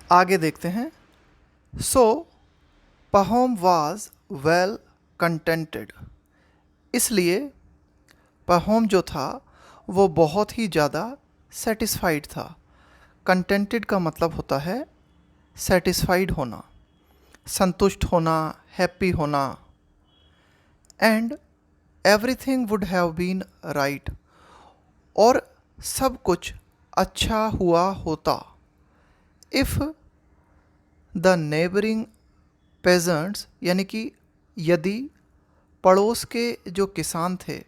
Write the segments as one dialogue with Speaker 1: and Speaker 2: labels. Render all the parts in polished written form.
Speaker 1: आगे देखते हैं। सो पहोम वाज वेल कंटेंटेड। इसलिए पहोम जो था वो बहुत ही ज़्यादा सेटिस्फाइड था। कंटेंटेड का मतलब होता है सेटिस्फाइड होना, संतुष्ट होना, हैप्पी होना। And everything would have been right, और सब कुछ अच्छा हुआ होता। इफ़ द नेबरिंग पेजेंट्स, यानी कि यदि पड़ोस के जो किसान थे,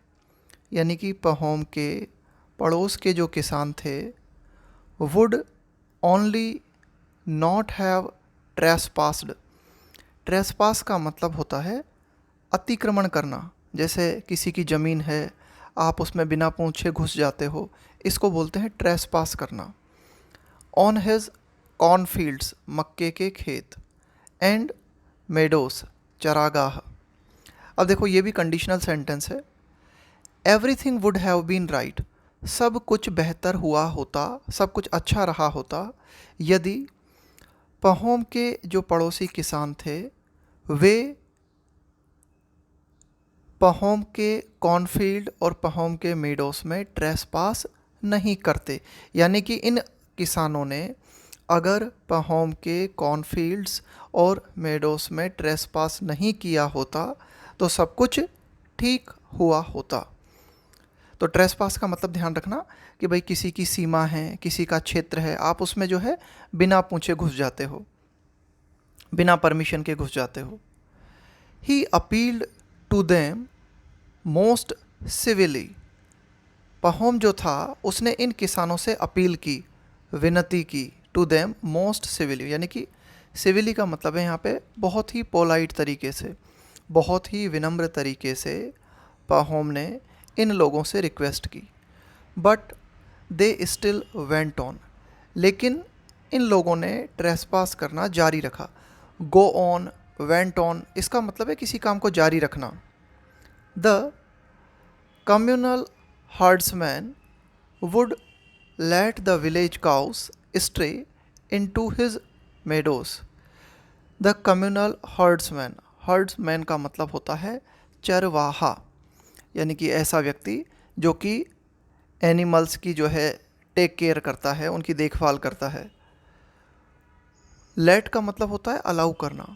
Speaker 1: यानी कि पहोम के पड़ोस के जो किसान थे, would only not have ट्रेसपास्ड। Trespass का मतलब होता है अतिक्रमण करना। जैसे किसी की ज़मीन है, आप उसमें बिना पूछे घुस जाते हो, इसको बोलते हैं ट्रेसपास करना। ऑन हिज कॉर्नफील्ड्स, मक्के के खेत, एंड मेडोस, चरागाह। अब देखो ये भी कंडीशनल सेंटेंस है। Everything would have been right, सब कुछ बेहतर हुआ होता, सब कुछ अच्छा रहा होता, यदि पहोम के जो पड़ोसी किसान थे वे पहोम के कॉर्नफील्ड और पहोम के मेडोस में ट्रेसपास नहीं करते। यानी कि इन किसानों ने अगर पहोम के कॉर्नफील्ड्स और मेडोस में ट्रेसपास नहीं किया होता तो सब कुछ ठीक हुआ होता। तो ट्रेसपास का मतलब ध्यान रखना कि भाई किसी की सीमा है, किसी का क्षेत्र है, आप उसमें जो है बिना पूछे घुस जाते हो, बिना परमिशन के घुस जाते हो। ही अपील्ड टू देम मोस्ट सिविली। पहोम जो था उसने इन किसानों से अपील की, विनती की। टू देम मोस्ट सिविली, यानी कि सिविली का मतलब है यहाँ पे बहुत ही पोलाइट तरीके से, बहुत ही विनम्र तरीके से पहोम ने इन लोगों से रिक्वेस्ट की। But they still went on, लेकिन इन लोगों ने ट्रेसपास करना जारी रखा। गो ऑन, वेंट ऑन, इसका मतलब है किसी काम को जारी रखना। The communal herdsman would let the village cows stray into his meadows. The communal herdsman, herdsman का मतलब होता है चरवाहा, यानी कि ऐसा व्यक्ति जो कि एनिमल्स की जो है टेक केयर करता है, उनकी देखभाल करता है। लेट का मतलब होता है अलाउ करना।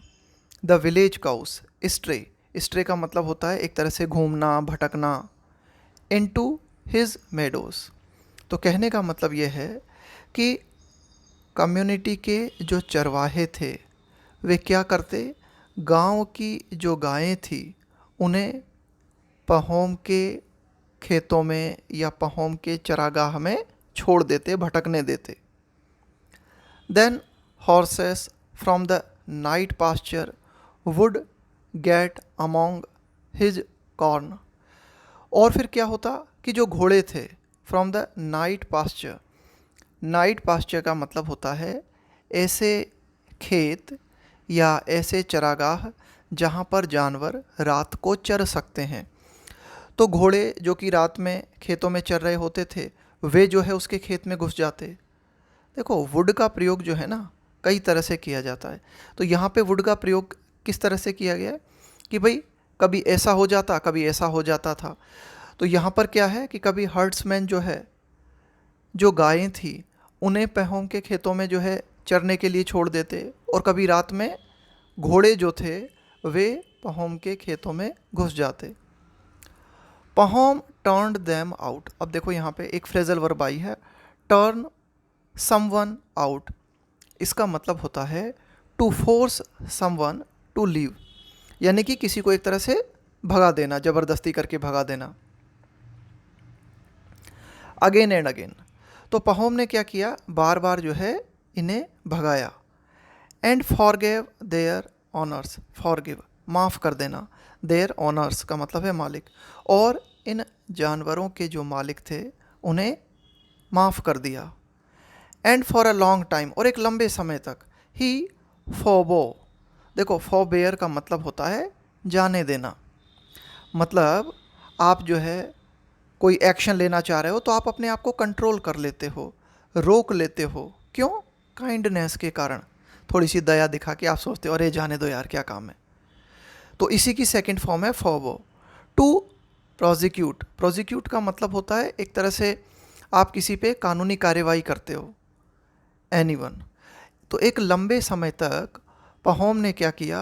Speaker 1: The village cows, stray, stray का मतलब होता है एक तरह से घूमना, भटकना। इनटू हिज मेडोस, तो कहने का मतलब ये है कि कम्युनिटी के जो चरवाहे थे वे क्या करते, गांव की जो गायें थी उन्हें पहोम के खेतों में या पहोम के चरागाह में छोड़ देते, भटकने देते। Then horses from the night pasture would get among his corn. और फिर क्या होता कि जो घोड़े थे from the night pasture, night pasture का मतलब होता है ऐसे खेत या ऐसे चरागाह जहाँ पर जानवर रात को चर सकते हैं। तो घोड़े जो कि रात में खेतों में चर रहे होते थे वे जो है उसके खेत में घुस जाते। देखो वुड का प्रयोग जो है ना कई तरह से किया जाता है, तो यहाँ पे वुड का प्रयोग किस तरह से किया गया है कि भाई कभी ऐसा हो जाता, कभी ऐसा हो जाता था। तो यहाँ पर क्या है कि कभी हर्ड्समैन जो है, जो गायें थी उन्हें पहोम के खेतों में जो है चरने के लिए छोड़ देते, और कभी रात में घोड़े जो थे वे पहोम के खेतों में घुस जाते। पहोम टर्न्ड देम आउट। अब देखो यहाँ पे एक फ्रेजल वर्ब आई है, टर्न समवन आउट। इसका मतलब होता है to force someone to leave, यानी कि किसी को एक तरह से भगा देना, ज़बरदस्ती करके भगा देना। अगेन एंड अगेन, तो पहोम ने क्या किया, बार बार जो है इन्हें भगाया। And forgive their owners, forgive माफ़ कर देना, देयर ऑनर्स का मतलब है मालिक, और इन जानवरों के जो मालिक थे उन्हें माफ़ कर दिया। And for a long time, और एक लंबे समय तक। ही फोबो, देखो फोबेयर का मतलब होता है जाने देना। मतलब आप जो है कोई एक्शन लेना चाह रहे हो तो आप अपने आप को कंट्रोल कर लेते हो, रोक लेते हो। क्यों? काइंडनेस के कारण। थोड़ी सी दया दिखा के आप सोचते हो अरे जाने दो यार क्या काम है। तो इसी की सेकंड फॉर्म है फॉरबो। टू प्रोजिक्यूट, प्रोजिक्यूट का मतलब होता है एक तरह से आप किसी पे कानूनी कार्यवाही करते हो, एनीवन। तो एक लंबे समय तक पहोम ने क्या किया,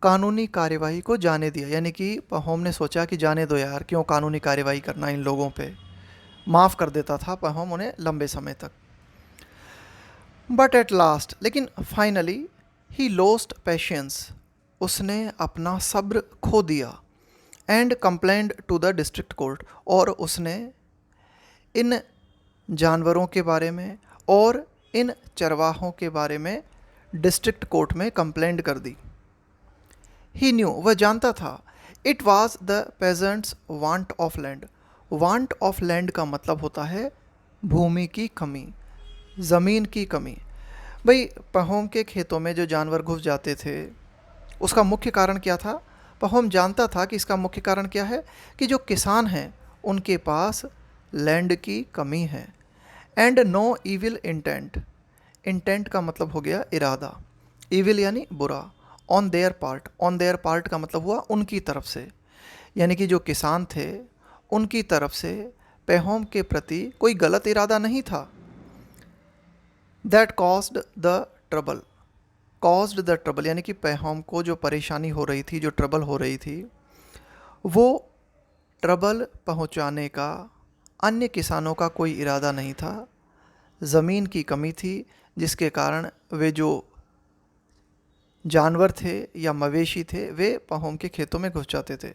Speaker 1: कानूनी कार्यवाही को जाने दिया, यानी कि पहोम ने सोचा कि जाने दो यार, क्यों कानूनी कार्यवाही करना इन लोगों पे, माफ़ कर देता था पहोम उन्हें लंबे समय तक। बट एट लास्ट, लेकिन फाइनली, ही लॉस्ट पेशेंस, उसने अपना सब्र खो दिया। And complained to the district court, और उसने इन जानवरों के बारे में और इन चरवाहों के बारे में डिस्ट्रिक्ट कोर्ट में कंप्लेंट कर दी। ही न्यू, वह जानता था, it was the pageants want of land. Want of land का मतलब होता है भूमि की कमी, ज़मीन की कमी। भाई पहोम के खेतों में जो जानवर घुस जाते थे उसका मुख्य कारण क्या था? पहोम जानता था कि इसका मुख्य कारण क्या है, कि जो किसान हैं उनके पास लैंड की कमी है। And no evil intent, intent का मतलब हो गया इरादा, ईविल यानी बुरा, on their part, on their part का मतलब हुआ उनकी तरफ से, यानी कि जो किसान थे उनकी तरफ से पहोम के प्रति कोई गलत इरादा नहीं था। That caused the trouble, caused the trouble यानी कि पहोम को जो परेशानी हो रही थी, जो ट्रबल हो रही थी, वो ट्रबल पहुंचाने का अन्य किसानों का कोई इरादा नहीं था। ज़मीन की कमी थी जिसके कारण वे जो जानवर थे या मवेशी थे वे पहोम के खेतों में घुस जाते थे।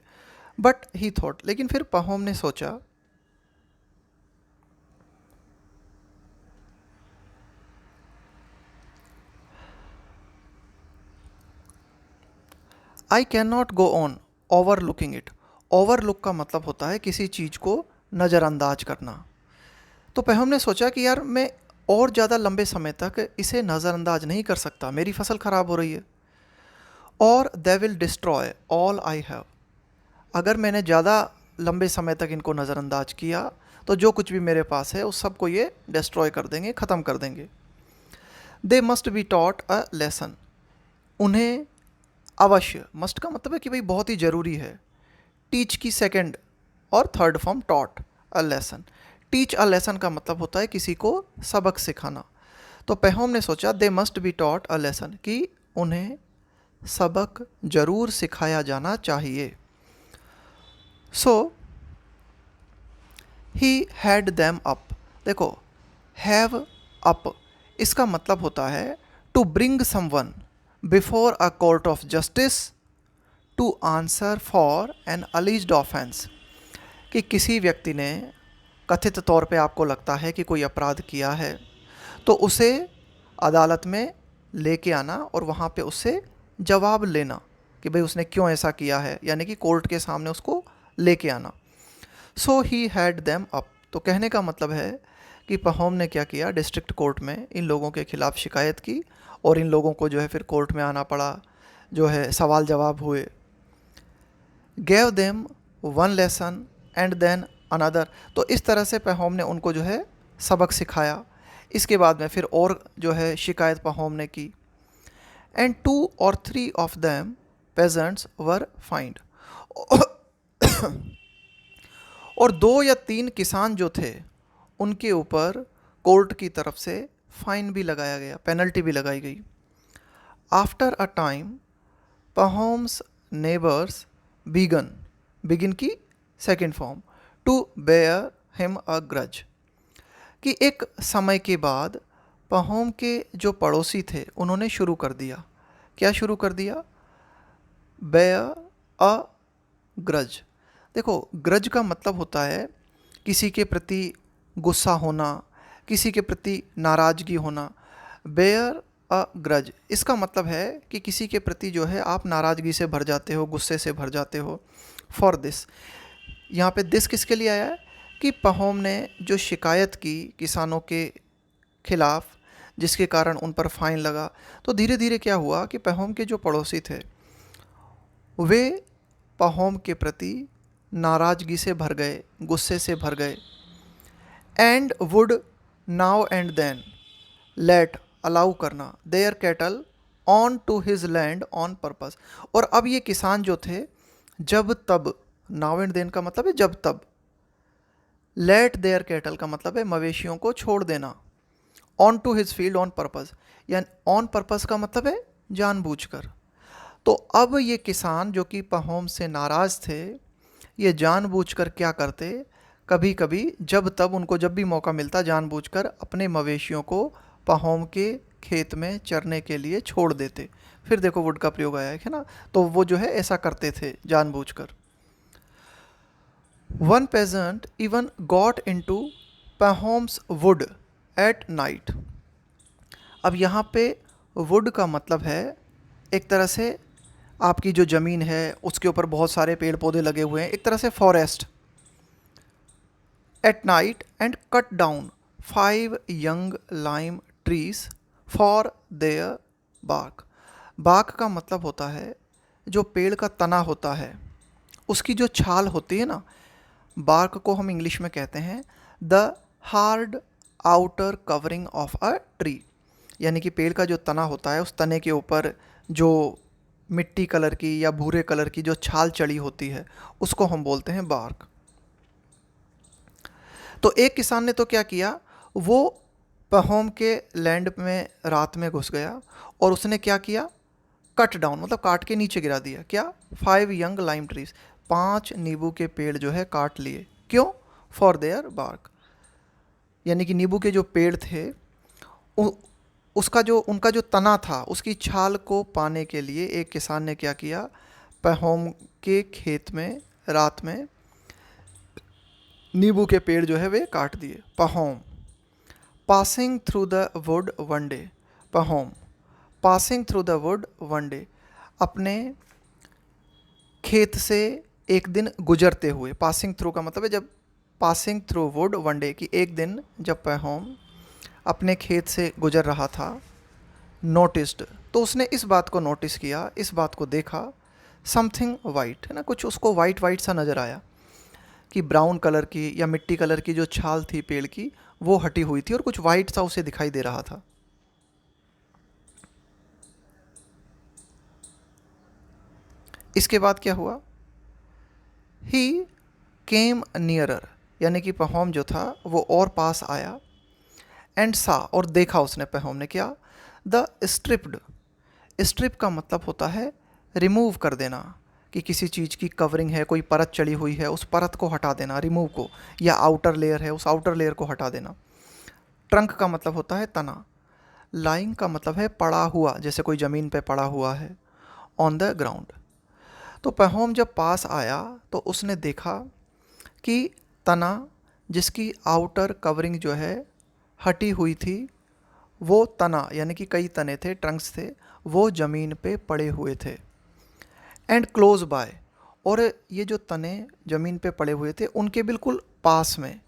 Speaker 1: बट ही थॉट, लेकिन फिर पहोम ने सोचा, I can not go on over looking it. Over look का मतलब होता है किसी चीज़ को नज़रअंदाज करना। तो पहोम ने सोचा कि यार मैं और ज़्यादा लंबे समय तक इसे नज़रअंदाज नहीं कर सकता, मेरी फसल ख़राब हो रही है। और they will destroy all I have, अगर मैंने ज़्यादा लंबे समय तक इनको नज़रअंदाज किया तो जो कुछ भी मेरे पास है उस सब को ये डिस्ट्रॉय कर देंगे, ख़त्म कर देंगे। दे must be taught a lesson, उन्हें अवश्य, मस्ट का मतलब है कि भाई बहुत ही ज़रूरी है। टीच की सेकंड और third form taught a lesson. Teach a lesson का मतलब होता है किसी को सबक सिखाना। तो पहोम ने सोचा they must be taught a lesson, कि उन्हें सबक ज़रूर सिखाया जाना चाहिए। So he had them up, देखो हैव अप इसका मतलब होता है to bring someone before a court of justice to answer for an alleged offence, कि किसी व्यक्ति ने कथित तौर पे आपको लगता है कि कोई अपराध किया है तो उसे अदालत में लेके आना और वहाँ पे उससे जवाब लेना कि भाई उसने क्यों ऐसा किया है, यानी कि कोर्ट के सामने उसको लेके आना। सो ही हैड देम अप, तो कहने का मतलब है कि पहोम ने क्या किया, डिस्ट्रिक्ट कोर्ट में इन लोगों के खिलाफ़ शिकायत की और इन लोगों को जो है फिर कोर्ट में आना पड़ा, जो है सवाल जवाब हुए। Gave them one lesson and then another, तो इस तरह से पहोम ने उनको जो है सबक सिखाया। इसके बाद में फिर और जो है शिकायत पहोम ने की। And 2 or 3 of them pageants were find, और 2 या 3 किसान जो थे उनके ऊपर कोर्ट की तरफ से फाइन भी लगाया गया, पेनल्टी भी लगाई गई। After a time Pahom's neighbours began, begin की second form, to bear him a grudge, कि एक समय के बाद पहोम के जो पड़ोसी थे उन्होंने शुरू कर दिया, क्या शुरू कर दिया, बेयर अ ग्रज। देखो ग्रज का मतलब होता है किसी के प्रति गुस्सा होना, किसी के प्रति नाराज़गी होना। बेयर अ ग्रज इसका मतलब है कि किसी के प्रति जो है आप नाराज़गी से भर जाते हो, गुस्से से भर जाते हो। फॉर दिस, यहाँ पे दिस किसके लिए आया है, कि पहोम ने जो शिकायत की किसानों के खिलाफ़ जिसके कारण उन पर फाइन लगा, तो धीरे धीरे क्या हुआ कि पहोम के जो पड़ोसी थे वे पहोम के प्रति नाराज़गी से भर गए, गुस्से से भर गए। And would now and then let allow करना, their cattle on to his land on purpose. और अब ये किसान जो थे, जब तब, नाउ एंड देन का मतलब है जब तब, लेट देयर कैटल का मतलब है मवेशियों को छोड़ देना, on to his field on purpose, यानी ऑन पर्पस का मतलब है जानबूझकर। तो अब ये किसान जो कि पहोम से नाराज़ थे, ये जानबूझकर क्या करते, कभी कभी जब तब, उनको जब भी मौका मिलता, जानबूझकर अपने मवेशियों को पहोम के खेत में चरने के लिए छोड़ देते। फिर देखो वुड का प्रयोग आया है ना, तो वो जो है ऐसा करते थे जानबूझकर। One peasant even got into Pahom's wood at night. अब यहाँ पे वुड का मतलब है एक तरह से आपकी जो ज़मीन है उसके ऊपर बहुत सारे पेड़ पौधे लगे हुए हैं, एक तरह से forest. At night and cut down 5 young lime trees for their bark. Bark का मतलब होता है जो पेड़ का तना होता है, उसकी जो छाल होती है ना, बार्क को हम इंग्लिश में कहते हैं the hard outer covering of a tree. यानी कि पेड़ का जो तना होता है, उस तने के ऊपर जो मिट्टी कलर की या भूरे कलर की जो छाल चढ़ी होती है, उसको हम बोलते हैं बार्क। तो एक किसान ने तो क्या किया, वो पहोम के लैंड में रात में घुस गया और उसने क्या किया, कट डाउन मतलब काट के नीचे गिरा दिया। क्या, 5 यंग लाइम ट्रीज, 5 नींबू के पेड़ जो है काट लिए। क्यों, फॉर देयर बार्क, यानी कि नींबू के जो पेड़ थे उसका जो उनका जो तना था, उसकी छाल को पाने के लिए एक किसान ने क्या किया, पहोम के खेत में रात में नींबू के पेड़ जो है वे काट दिए। Pahom, passing through the wood one day. Pahom, passing through the wood one day, अपने खेत से एक दिन गुजरते हुए। पासिंग थ्रू का मतलब है जब, passing through would one day, कि एक दिन जब पहोम अपने खेत से गुजर रहा था। नोटिस्ड, तो उसने इस बात को नोटिस किया, इस बात को देखा, समथिंग वाइट, है ना, कुछ उसको वाइट वाइट सा नज़र आया, कि ब्राउन कलर की या मिट्टी कलर की जो छाल थी पेड़ की, वो हटी हुई थी और कुछ वाइट सा उसे दिखाई दे रहा था। इसके बाद क्या हुआ, ही केम नियरर, यानी कि पहोम जो था वो और पास आया। एंड सा, और देखा उसने, पहोम ने क्या, द स्ट्रिप्ड। स्ट्रिप का मतलब होता है रिमूव कर देना, कि किसी चीज़ की कवरिंग है, कोई परत चढ़ी हुई है, उस परत को हटा देना, रिमूव को, या आउटर लेयर है, उस आउटर लेयर को हटा देना। ट्रंक का मतलब होता है तना। लाइंग का मतलब है पड़ा हुआ, जैसे कोई ज़मीन पे पड़ा हुआ है, ऑन द ग्राउंड। तो पहोम जब पास आया तो उसने देखा कि तना, जिसकी आउटर कवरिंग जो है हटी हुई थी, वो तना, यानी कि कई तने थे, ट्रंक्स थे, वो ज़मीन पे पड़े हुए थे। एंड क्लोज बाय, और ये जो तने ज़मीन पे पड़े हुए थे उनके बिल्कुल पास में,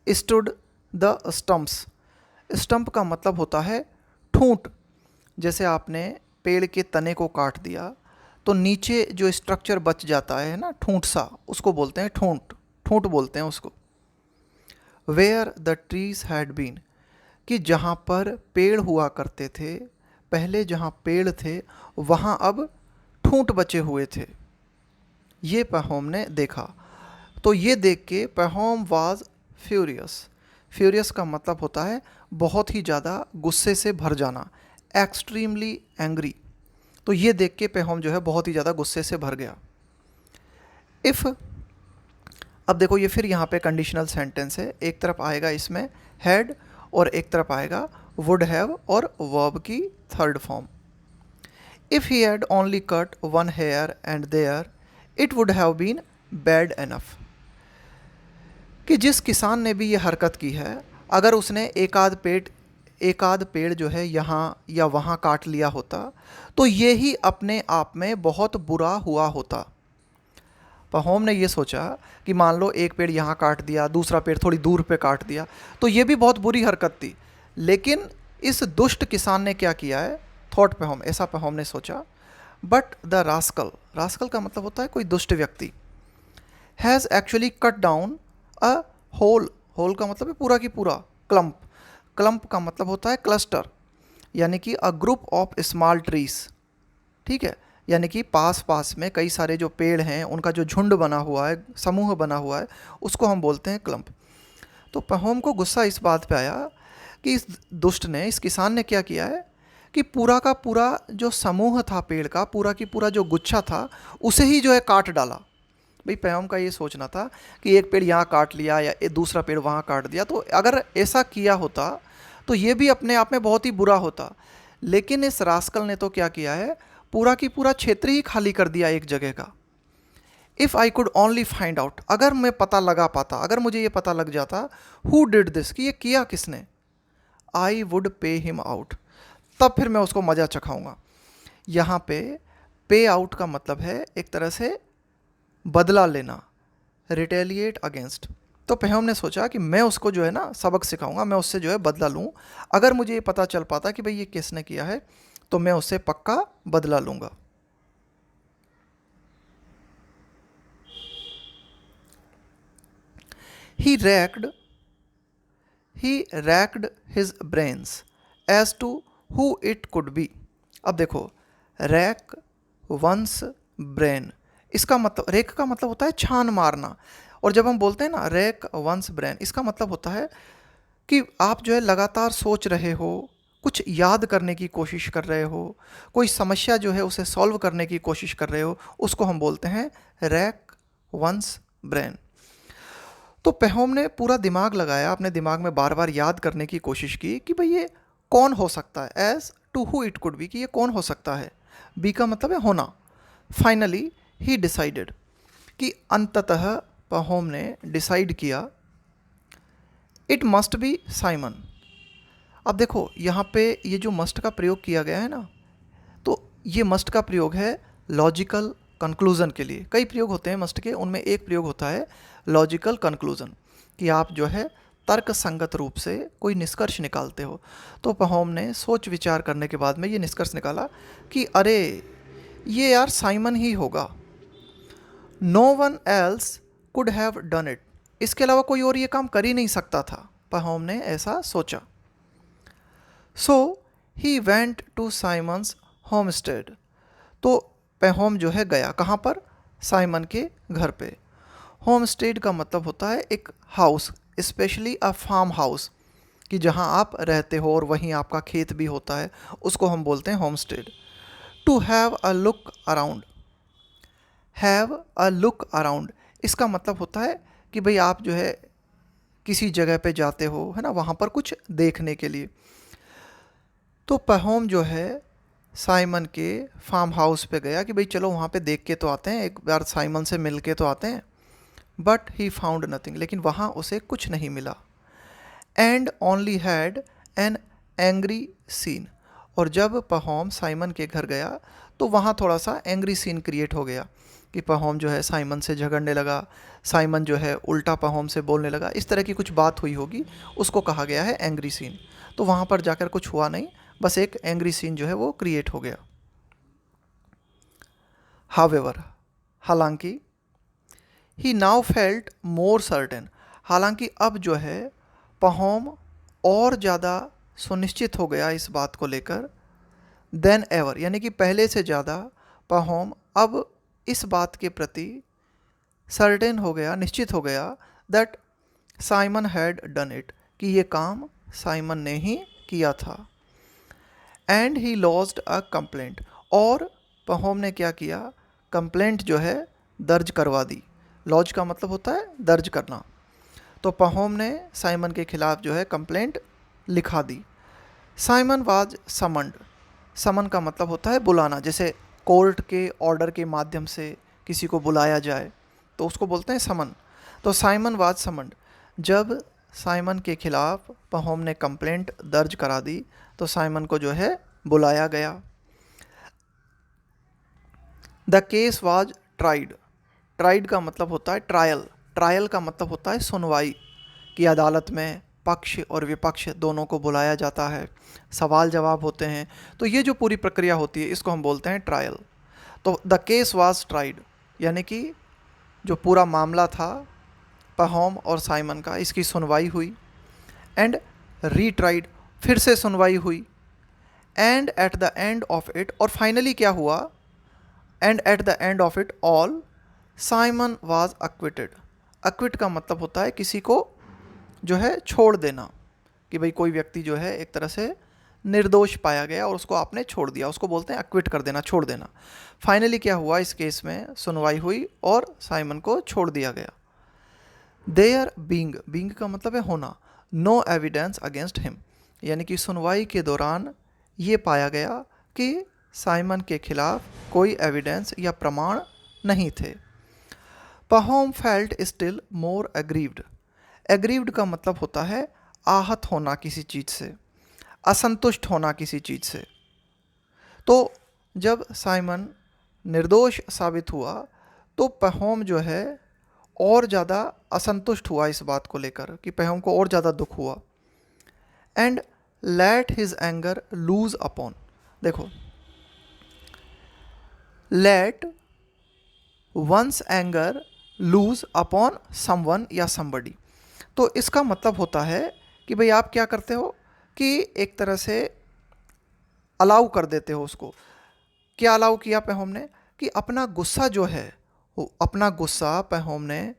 Speaker 1: स्टूड द स्टम्प्स। स्टंप का मतलब होता है ठूंठ। जैसे आपने पेड़ के तने को काट दिया तो नीचे जो स्ट्रक्चर बच जाता है ना, ठूंठ सा, उसको बोलते हैं ठूंठ, ठूंठ बोलते हैं उसको। Where the trees had been, कि जहाँ पर पेड़ हुआ करते थे, पहले जहाँ पेड़ थे वहाँ अब ठूंठ बचे हुए थे। ये पहोम ने देखा। तो ये देख के पहोम वाज फ्यूरियस। फ्यूरियस का मतलब होता है बहुत ही ज़्यादा गुस्से से भर जाना, एक्सट्रीमली एंग्री। तो ये देख के पहोम जो है बहुत ही ज़्यादा गुस्से से भर गया। इफ़, अब देखो ये फिर यहाँ पे कंडीशनल सेंटेंस है, एक तरफ आएगा इसमें हैड और एक तरफ आएगा वुड हैव और वर्ब की third form. If he had only cut one here and there it would have been bad enough, कि जिस किसान ने भी ये हरकत की है, अगर उसने एक आध पेड़ जो है यहाँ या वहाँ काट लिया होता तो ये ही अपने आप में बहुत बुरा हुआ होता। पहोम ने ये सोचा कि मान लो एक पेड़ यहाँ काट दिया, दूसरा पेड़ थोड़ी दूर पे काट दिया, तो ये भी बहुत बुरी हरकत थी। लेकिन इस दुष्ट किसान ने क्या किया है, थॉट पहोम, ऐसा पहोम ने सोचा। बट द रास्कल, रास्कल का मतलब होता है कोई दुष्ट व्यक्ति, has actually cut down a whole, whole का मतलब है पूरा की पूरा, क्लम्प, क्लम्प का मतलब होता है क्लस्टर, यानी कि a group of small trees, ठीक है, यानी कि पास पास में कई सारे जो पेड़ हैं उनका जो झुंड बना हुआ है, समूह बना हुआ है, उसको हम बोलते हैं क्लम्प। तो पहोम को गुस्सा इस बात पे आया कि इस दुष्ट ने, इस किसान ने क्या किया है कि पूरा का पूरा जो समूह था पेड़ का, पूरा की पूरा जो गुच्छा था, उसे ही जो है काट डाला। भाई पहोम का ये सोचना था कि एक पेड़ यहाँ काट लिया या एक दूसरा पेड़ वहाँ काट दिया, तो अगर ऐसा किया होता तो ये भी अपने आप में बहुत ही बुरा होता। लेकिन इस रास्कल ने तो क्या किया है, पूरा की पूरा क्षेत्र ही खाली कर दिया एक जगह का। If I could only find out, अगर मैं पता लगा पाता, अगर मुझे ये पता लग जाता हु डिड दिस, कि ये किया किसने, I would pay him out, तब फिर मैं उसको मज़ा चखाऊंगा। यहाँ पे आउट का मतलब है एक तरह से बदला लेना, रिटेलिएट अगेंस्ट। तो पहोम ने सोचा कि मैं उसको जो है ना सबक सिखाऊंगा, मैं उससे जो है बदला लूँ। अगर मुझे ये पता चल पाता कि भाई ये किसने किया है तो मैं उससे पक्का बदला लूँगा। He racked he racked his brains as to who it could be। अब देखो, रैक वंस ब्रेन, इसका मतलब, रेक का मतलब होता है छान मारना, और जब हम बोलते हैं ना रैक वंस ब्रेन, इसका मतलब होता है कि आप जो है लगातार सोच रहे हो, कुछ याद करने की कोशिश कर रहे हो, कोई समस्या जो है उसे सॉल्व करने की कोशिश कर रहे हो, उसको हम बोलते हैं रैक वंस ब्रेन। तो पहोम ने पूरा दिमाग लगाया, अपने दिमाग में बार बार याद करने की कोशिश की कि भाई ये कौन हो सकता है, as to who it could be, कि ये कौन हो सकता है। बी का मतलब है होना। फाइनली ही डिसाइडेड, कि अंततः पहोम ने डिसाइड किया, इट मस्ट बी साइमन। अब देखो यहाँ पे ये जो मस्ट का प्रयोग किया गया है ना, तो ये मस्ट का प्रयोग है लॉजिकल कंक्लूज़न के लिए। कई प्रयोग होते हैं मस्ट के, उनमें एक प्रयोग होता है लॉजिकल कंक्लूज़न, कि आप जो है तर्क संगत रूप से कोई निष्कर्ष निकालते हो। तो पहोम ने सोच विचार करने के बाद में ये निष्कर्ष निकाला कि अरे ये यार साइमन ही होगा, no one else could have done it, इसके अलावा कोई और ये काम कर ही नहीं सकता था। पहोम ने ऐसा सोचा। So he went to Simon's homestead, तो पहोम जो है गया कहाँ पर, साइमन के घर पे। होमस्टेड का मतलब होता है एक house, specially a farm house, कि जहाँ आप रहते हो और वहीं आपका खेत भी होता है, उसको हम बोलते हैं homestead. To have a look around, have a look around, इसका मतलब होता है कि भाई आप जो है किसी जगह पे जाते हो, है ना, वहाँ पर कुछ देखने के लिए। तो पहोम जो है साइमन के फार्म हाउस पे गया कि भाई चलो वहाँ पे देख के तो आते हैं, एक बार साइमन से मिल के तो आते हैं। बट ही फाउंड नथिंग, लेकिन वहाँ उसे कुछ नहीं मिला। And only had an angry scene, और जब पहोम साइमन के घर गया तो वहाँ थोड़ा सा एंग्री सीन क्रिएट हो गया, कि पहोम जो है साइमन से झगड़ने लगा, साइमन जो है उल्टा पहोम से बोलने लगा, इस तरह की कुछ बात हुई होगी, उसको कहा गया है एंग्री सीन। तो वहाँ पर जाकर कुछ हुआ नहीं, बस एक एंग्री सीन जो है वो क्रिएट हो गया। हावेवर, हालांकि, ही नाउ फेल्ट मोर सर्टेन, हालांकि अब जो है पहोम और ज़्यादा सुनिश्चित हो गया इस बात को लेकर, देन एवर, यानी कि पहले से ज़्यादा पहोम अब इस बात के प्रति सर्टेन हो गया, निश्चित हो गया, that Simon had done it, कि ये काम साइमन ने ही किया था। And he lodged a complaint, और पहोम ने क्या किया, कंप्लेंट जो है दर्ज करवा दी। लॉज का मतलब होता है दर्ज करना। तो पहोम ने साइमन के खिलाफ जो है कंप्लेंट लिखा दी। साइमन वाज समन्ड, समन का मतलब होता है बुलाना, जैसे कोर्ट के ऑर्डर के माध्यम से किसी को बुलाया जाए तो उसको बोलते हैं समन। तो साइमन वाज समन्ड, जब साइमन के खिलाफ पहोम ने कंप्लेंट दर्ज करा दी तो साइमन को जो है बुलाया गया। The case was tried, tried का मतलब होता है ट्रायल, ट्रायल का मतलब होता है सुनवाई, कि अदालत में पक्ष और विपक्ष दोनों को बुलाया जाता है, सवाल जवाब होते हैं, तो ये जो पूरी प्रक्रिया होती है इसको हम बोलते हैं ट्रायल। तो द केस वाज ट्राइड, यानी कि जो पूरा मामला था पहोम और साइमन का, इसकी सुनवाई हुई। एंड रीट्राइड, फिर से सुनवाई हुई। And at the end of it, और फाइनली क्या हुआ, and at the end of it all Simon was acquitted. Acquit का मतलब होता है किसी को जो है छोड़ देना, कि भाई कोई व्यक्ति जो है एक तरह से निर्दोष पाया गया और उसको आपने छोड़ दिया, उसको बोलते हैं अक्विट कर देना, छोड़ देना। फाइनली क्या हुआ, इस केस में सुनवाई हुई और साइमन को छोड़ दिया गया। देयर बीइंग, बीइंग का मतलब है होना, नो एविडेंस अगेंस्ट हिम, यानी कि सुनवाई के दौरान ये पाया गया कि साइमन के खिलाफ कोई एविडेंस या प्रमाण नहीं थे। Pahom felt still more aggrieved, aggrieved का मतलब होता है आहत होना किसी चीज़ से, असंतुष्ट होना किसी चीज़ से। तो जब साइमन निर्दोष साबित हुआ तो पहोम जो है और ज़्यादा असंतुष्ट हुआ इस बात को लेकर, कि पहोम को और ज़्यादा दुख हुआ। And let his anger loose upon, देखो let once anger loose upon someone या समबडी, तो इसका मतलब होता है कि भाई आप क्या करते हो कि एक तरह से अलाउ कर देते हो उसको। क्या अलाउ किया पहोम ने, कि अपना गुस्सा जो है, वो अपना गुस्सा पहोम ने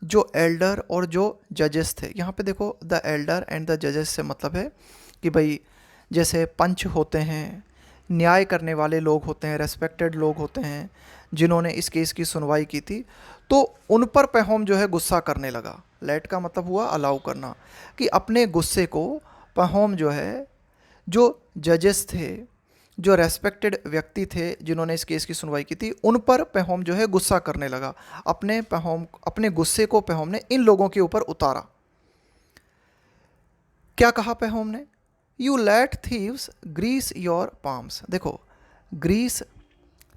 Speaker 1: जो एल्डर और जो जजेस थे, यहाँ पे देखो द एल्डर एंड द जजेस से मतलब है कि भाई जैसे पंच होते हैं, न्याय करने वाले लोग होते हैं, रेस्पेक्टेड लोग होते हैं जिन्होंने इस केस की सुनवाई की थी, तो उन पर पहोम जो है गुस्सा करने लगा। लेट का मतलब हुआ अलाउ करना, कि अपने गुस्से को पहोम जो है, जो जजेस थे, जो रेस्पेक्टेड व्यक्ति थे जिन्होंने इस केस की सुनवाई की थी, उन पर पहोम जो है गुस्सा करने लगा। अपने गुस्से को पहोम ने इन लोगों के ऊपर उतारा। क्या कहा पहोम ने, you let thieves grease your palms, देखो ग्रीस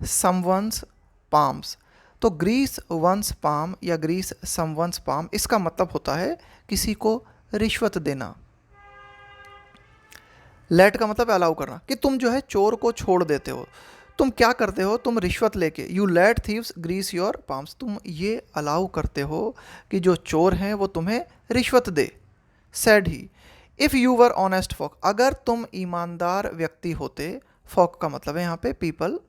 Speaker 1: समवंस पाम्स, तो ग्रीस वंस पाम या ग्रीस समवंस पाम, इसका मतलब होता है किसी को रिश्वत देना। लेट का मतलब अलाउ करना, कि तुम जो है चोर को छोड़ देते हो, तुम क्या करते हो, तुम रिश्वत लेके, you let thieves grease your palms, तुम ये अलाउ करते हो कि जो चोर हैं वो तुम्हें रिश्वत दे। Said he, if you were honest folk, अगर तुम ईमानदार व्यक्ति होते, फॉक का मतलब है यहाँ पे पीपल,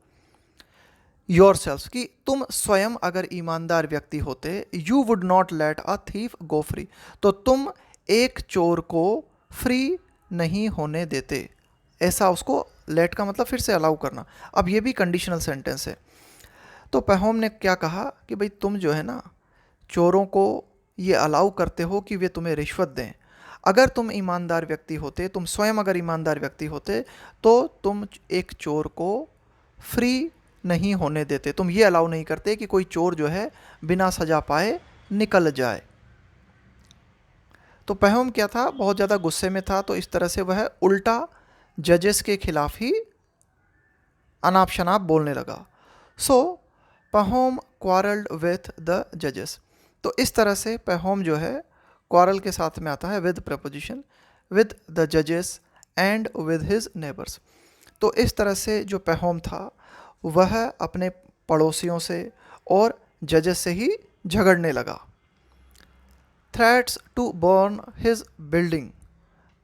Speaker 1: योर सेल्फ, कि तुम स्वयं अगर ईमानदार व्यक्ति होते, you would not let a thief go free, तो तुम एक चोर को फ्री नहीं होने देते। ऐसा उसको, लेट का मतलब फिर से अलाउ करना। अब ये भी कंडीशनल सेंटेंस है। तो पहोम ने क्या कहा कि भाई तुम जो है ना चोरों को ये अलाउ करते हो कि वे तुम्हें रिश्वत दें, अगर तुम ईमानदार व्यक्ति होते, तुम स्वयं अगर ईमानदार व्यक्ति होते, तो तुम एक चोर को फ्री नहीं होने देते, तुम ये अलाउ नहीं करते कि कोई चोर जो है बिना सजा पाए निकल जाए। तो पहोम क्या था, बहुत ज़्यादा गुस्से में था, तो इस तरह से वह उल्टा जजेस के खिलाफ ही अनाप शनाप बोलने लगा। सो पहोम क्वारल्ड विथ द जजेस, तो इस तरह से पहोम जो है क्वारल के साथ में आता है विद प्रपोजिशन, विद द जजेस एंड विद हिज नेबर्स। तो इस तरह से जो पहोम था वह अपने पड़ोसियों से और जजेस से ही झगड़ने लगा। Threats to burn his building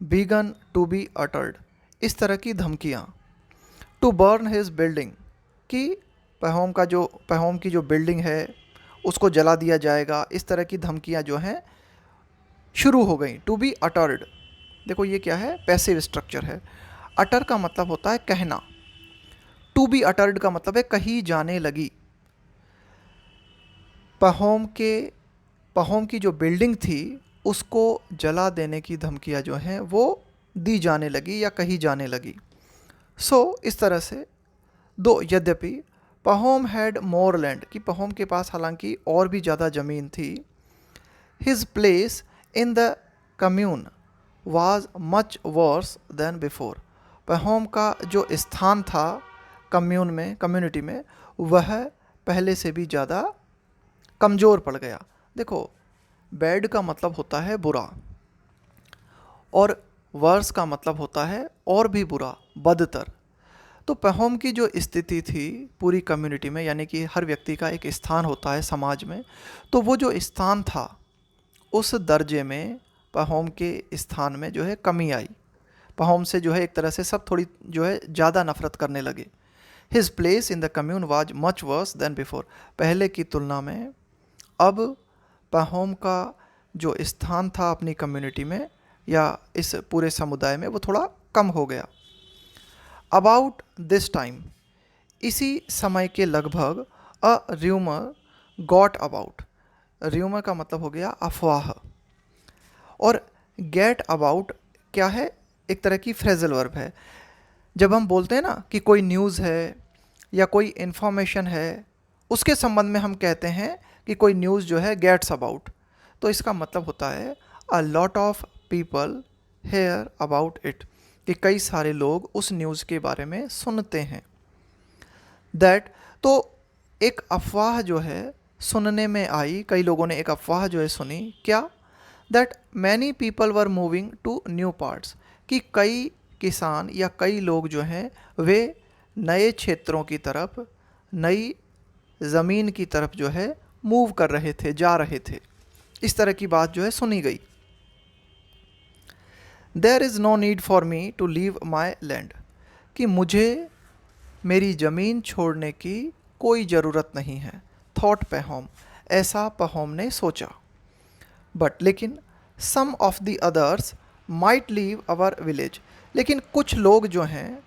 Speaker 1: began to be uttered, इस तरह की धमकियाँ। टू बर्न हिज बिल्डिंग, कि पहोम की जो बिल्डिंग है उसको जला दिया जाएगा, इस तरह की धमकियाँ जो हैं शुरू हो गई। टू बी अटर्ड, देखो ये क्या है, पैसिव स्ट्रक्चर है। अटर का मतलब होता है कहना, टू बी अटर्ड का मतलब है कही जाने लगी। पहोम की जो बिल्डिंग थी उसको जला देने की धमकियाँ जो हैं वो दी जाने लगी या कही जाने लगी। इस तरह से दो, यद्यपि पहोम हैड मोर लैंड, कि पहोम के पास हालांकि और भी ज़्यादा ज़मीन थी। His place in the commune was much worse than before, Pahom का जो स्थान था कम्युनिटी में, वह पहले से भी ज़्यादा कमज़ोर पड़ गया। देखो बैड का मतलब होता है बुरा, और वर्स का मतलब होता है और भी बुरा, बदतर। तो पहोम की जो स्थिति थी पूरी कम्युनिटी में, यानी कि हर व्यक्ति का एक स्थान होता है समाज में, तो वो जो स्थान था उस दर्जे में पहोम के स्थान में जो है कमी आई। पहोम से जो है एक तरह से सब थोड़ी जो है ज़्यादा नफरत करने लगे। His place in the commune was much worse than before, पहले की तुलना में अब पहोम का जो स्थान था अपनी कम्युनिटी में या इस पूरे समुदाय में वो थोड़ा कम हो गया। अबाउट दिस टाइम, इसी समय के लगभग अ र्यूमर गॉट अबाउट, र्यूमर का मतलब हो गया अफवाह, और गेट अबाउट क्या है, एक तरह की फ्रेजल वर्ब है। जब हम बोलते हैं ना कि कोई न्यूज़ है या कोई इन्फॉर्मेशन है, उसके संबंध में हम कहते हैं कि कोई न्यूज़ जो है गेट्स अबाउट, तो इसका मतलब होता है a lot of people here about it, कि कई सारे लोग उस न्यूज़ के बारे में सुनते हैं। दैट, तो एक अफवाह जो है सुनने में आई, कई लोगों ने एक अफवाह जो है सुनी, क्या, that many people were moving to new parts, कि कई किसान या कई लोग जो हैं वे नए क्षेत्रों की तरफ, नई ज़मीन की तरफ जो है मूव कर रहे थे, जा रहे थे। इस तरह की बात जो है सुनी गई। There is no need for me to leave my land, कि मुझे मेरी ज़मीन छोड़ने की कोई ज़रूरत नहीं है। थॉट पहोम, ऐसा पहोम ने सोचा। बट लेकिन some of the others might leave our village, लेकिन कुछ लोग जो हैं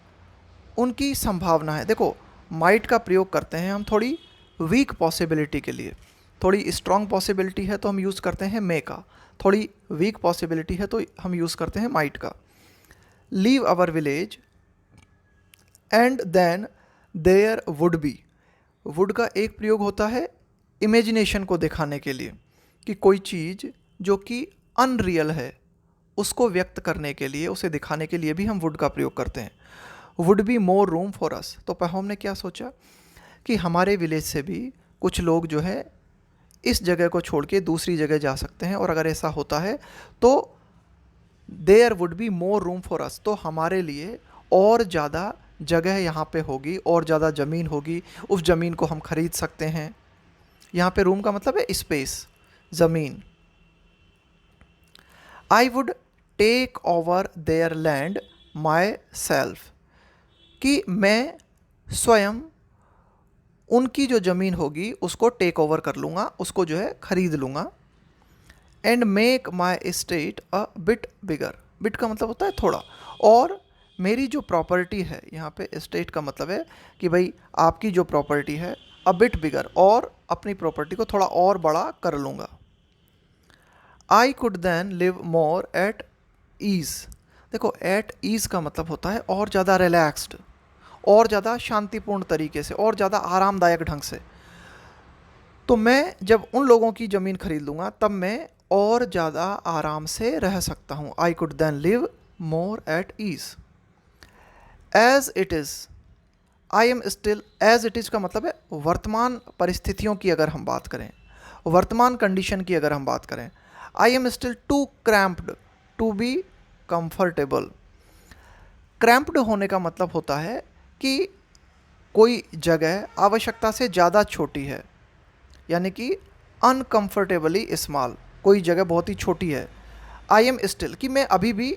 Speaker 1: उनकी संभावना है। देखो, माइट का प्रयोग करते हैं हम थोड़ी वीक पॉसिबिलिटी के लिए, थोड़ी स्ट्रॉन्ग पॉसिबिलिटी है तो हम यूज़ करते हैं मे का, थोड़ी वीक पॉसिबिलिटी है तो हम यूज़ करते हैं माइट का। Leave our village and then there would be, would का एक प्रयोग होता है इमेजिनेशन को दिखाने के लिए, कि कोई चीज़ जो कि अनरियल है उसको व्यक्त करने के लिए, उसे दिखाने के लिए भी हम वुड का प्रयोग करते हैं। Would be more room for us, तो पहोम ने क्या सोचा कि हमारे विलेज से भी कुछ लोग जो है इस जगह को छोड़ के दूसरी जगह जा सकते हैं, और अगर ऐसा होता है तो there would be more room for us, तो हमारे लिए और ज़्यादा जगह यहाँ पे होगी, और ज़्यादा ज़मीन होगी, उस ज़मीन को हम खरीद सकते हैं। यहाँ पे रूम का मतलब है स्पेस, ज़मीन। I would take over their land myself, कि मैं स्वयं उनकी जो ज़मीन होगी उसको टेक ओवर कर लूँगा, उसको जो है ख़रीद लूँगा। And make my state a bit bigger, bit का मतलब होता है थोड़ा, और मेरी जो प्रॉपर्टी है, यहाँ पे स्टेट का मतलब है कि भाई आपकी जो प्रॉपर्टी है अ बिट बिगर, और अपनी प्रॉपर्टी को थोड़ा और बड़ा कर लूँगा। I could then live more at ease, देखो एट ईज़ का मतलब होता है और ज़्यादा रिलैक्स्ड, और ज़्यादा शांतिपूर्ण तरीके से, और ज़्यादा आरामदायक ढंग से। तो मैं जब उन लोगों की ज़मीन खरीद लूँगा तब मैं और ज़्यादा आराम से रह सकता हूँ। I could then live more at ease. As it is, I am still, as it is का मतलब है वर्तमान परिस्थितियों की अगर हम बात करें, वर्तमान कंडीशन की अगर हम बात करें, I am still too cramped to be comfortable. Cramped होने का मतलब होता है कि कोई जगह आवश्यकता से ज़्यादा छोटी है, यानी कि अनकम्फर्टेबली स्मॉल, कोई जगह बहुत ही छोटी है। आई एम स्टिल, कि मैं अभी भी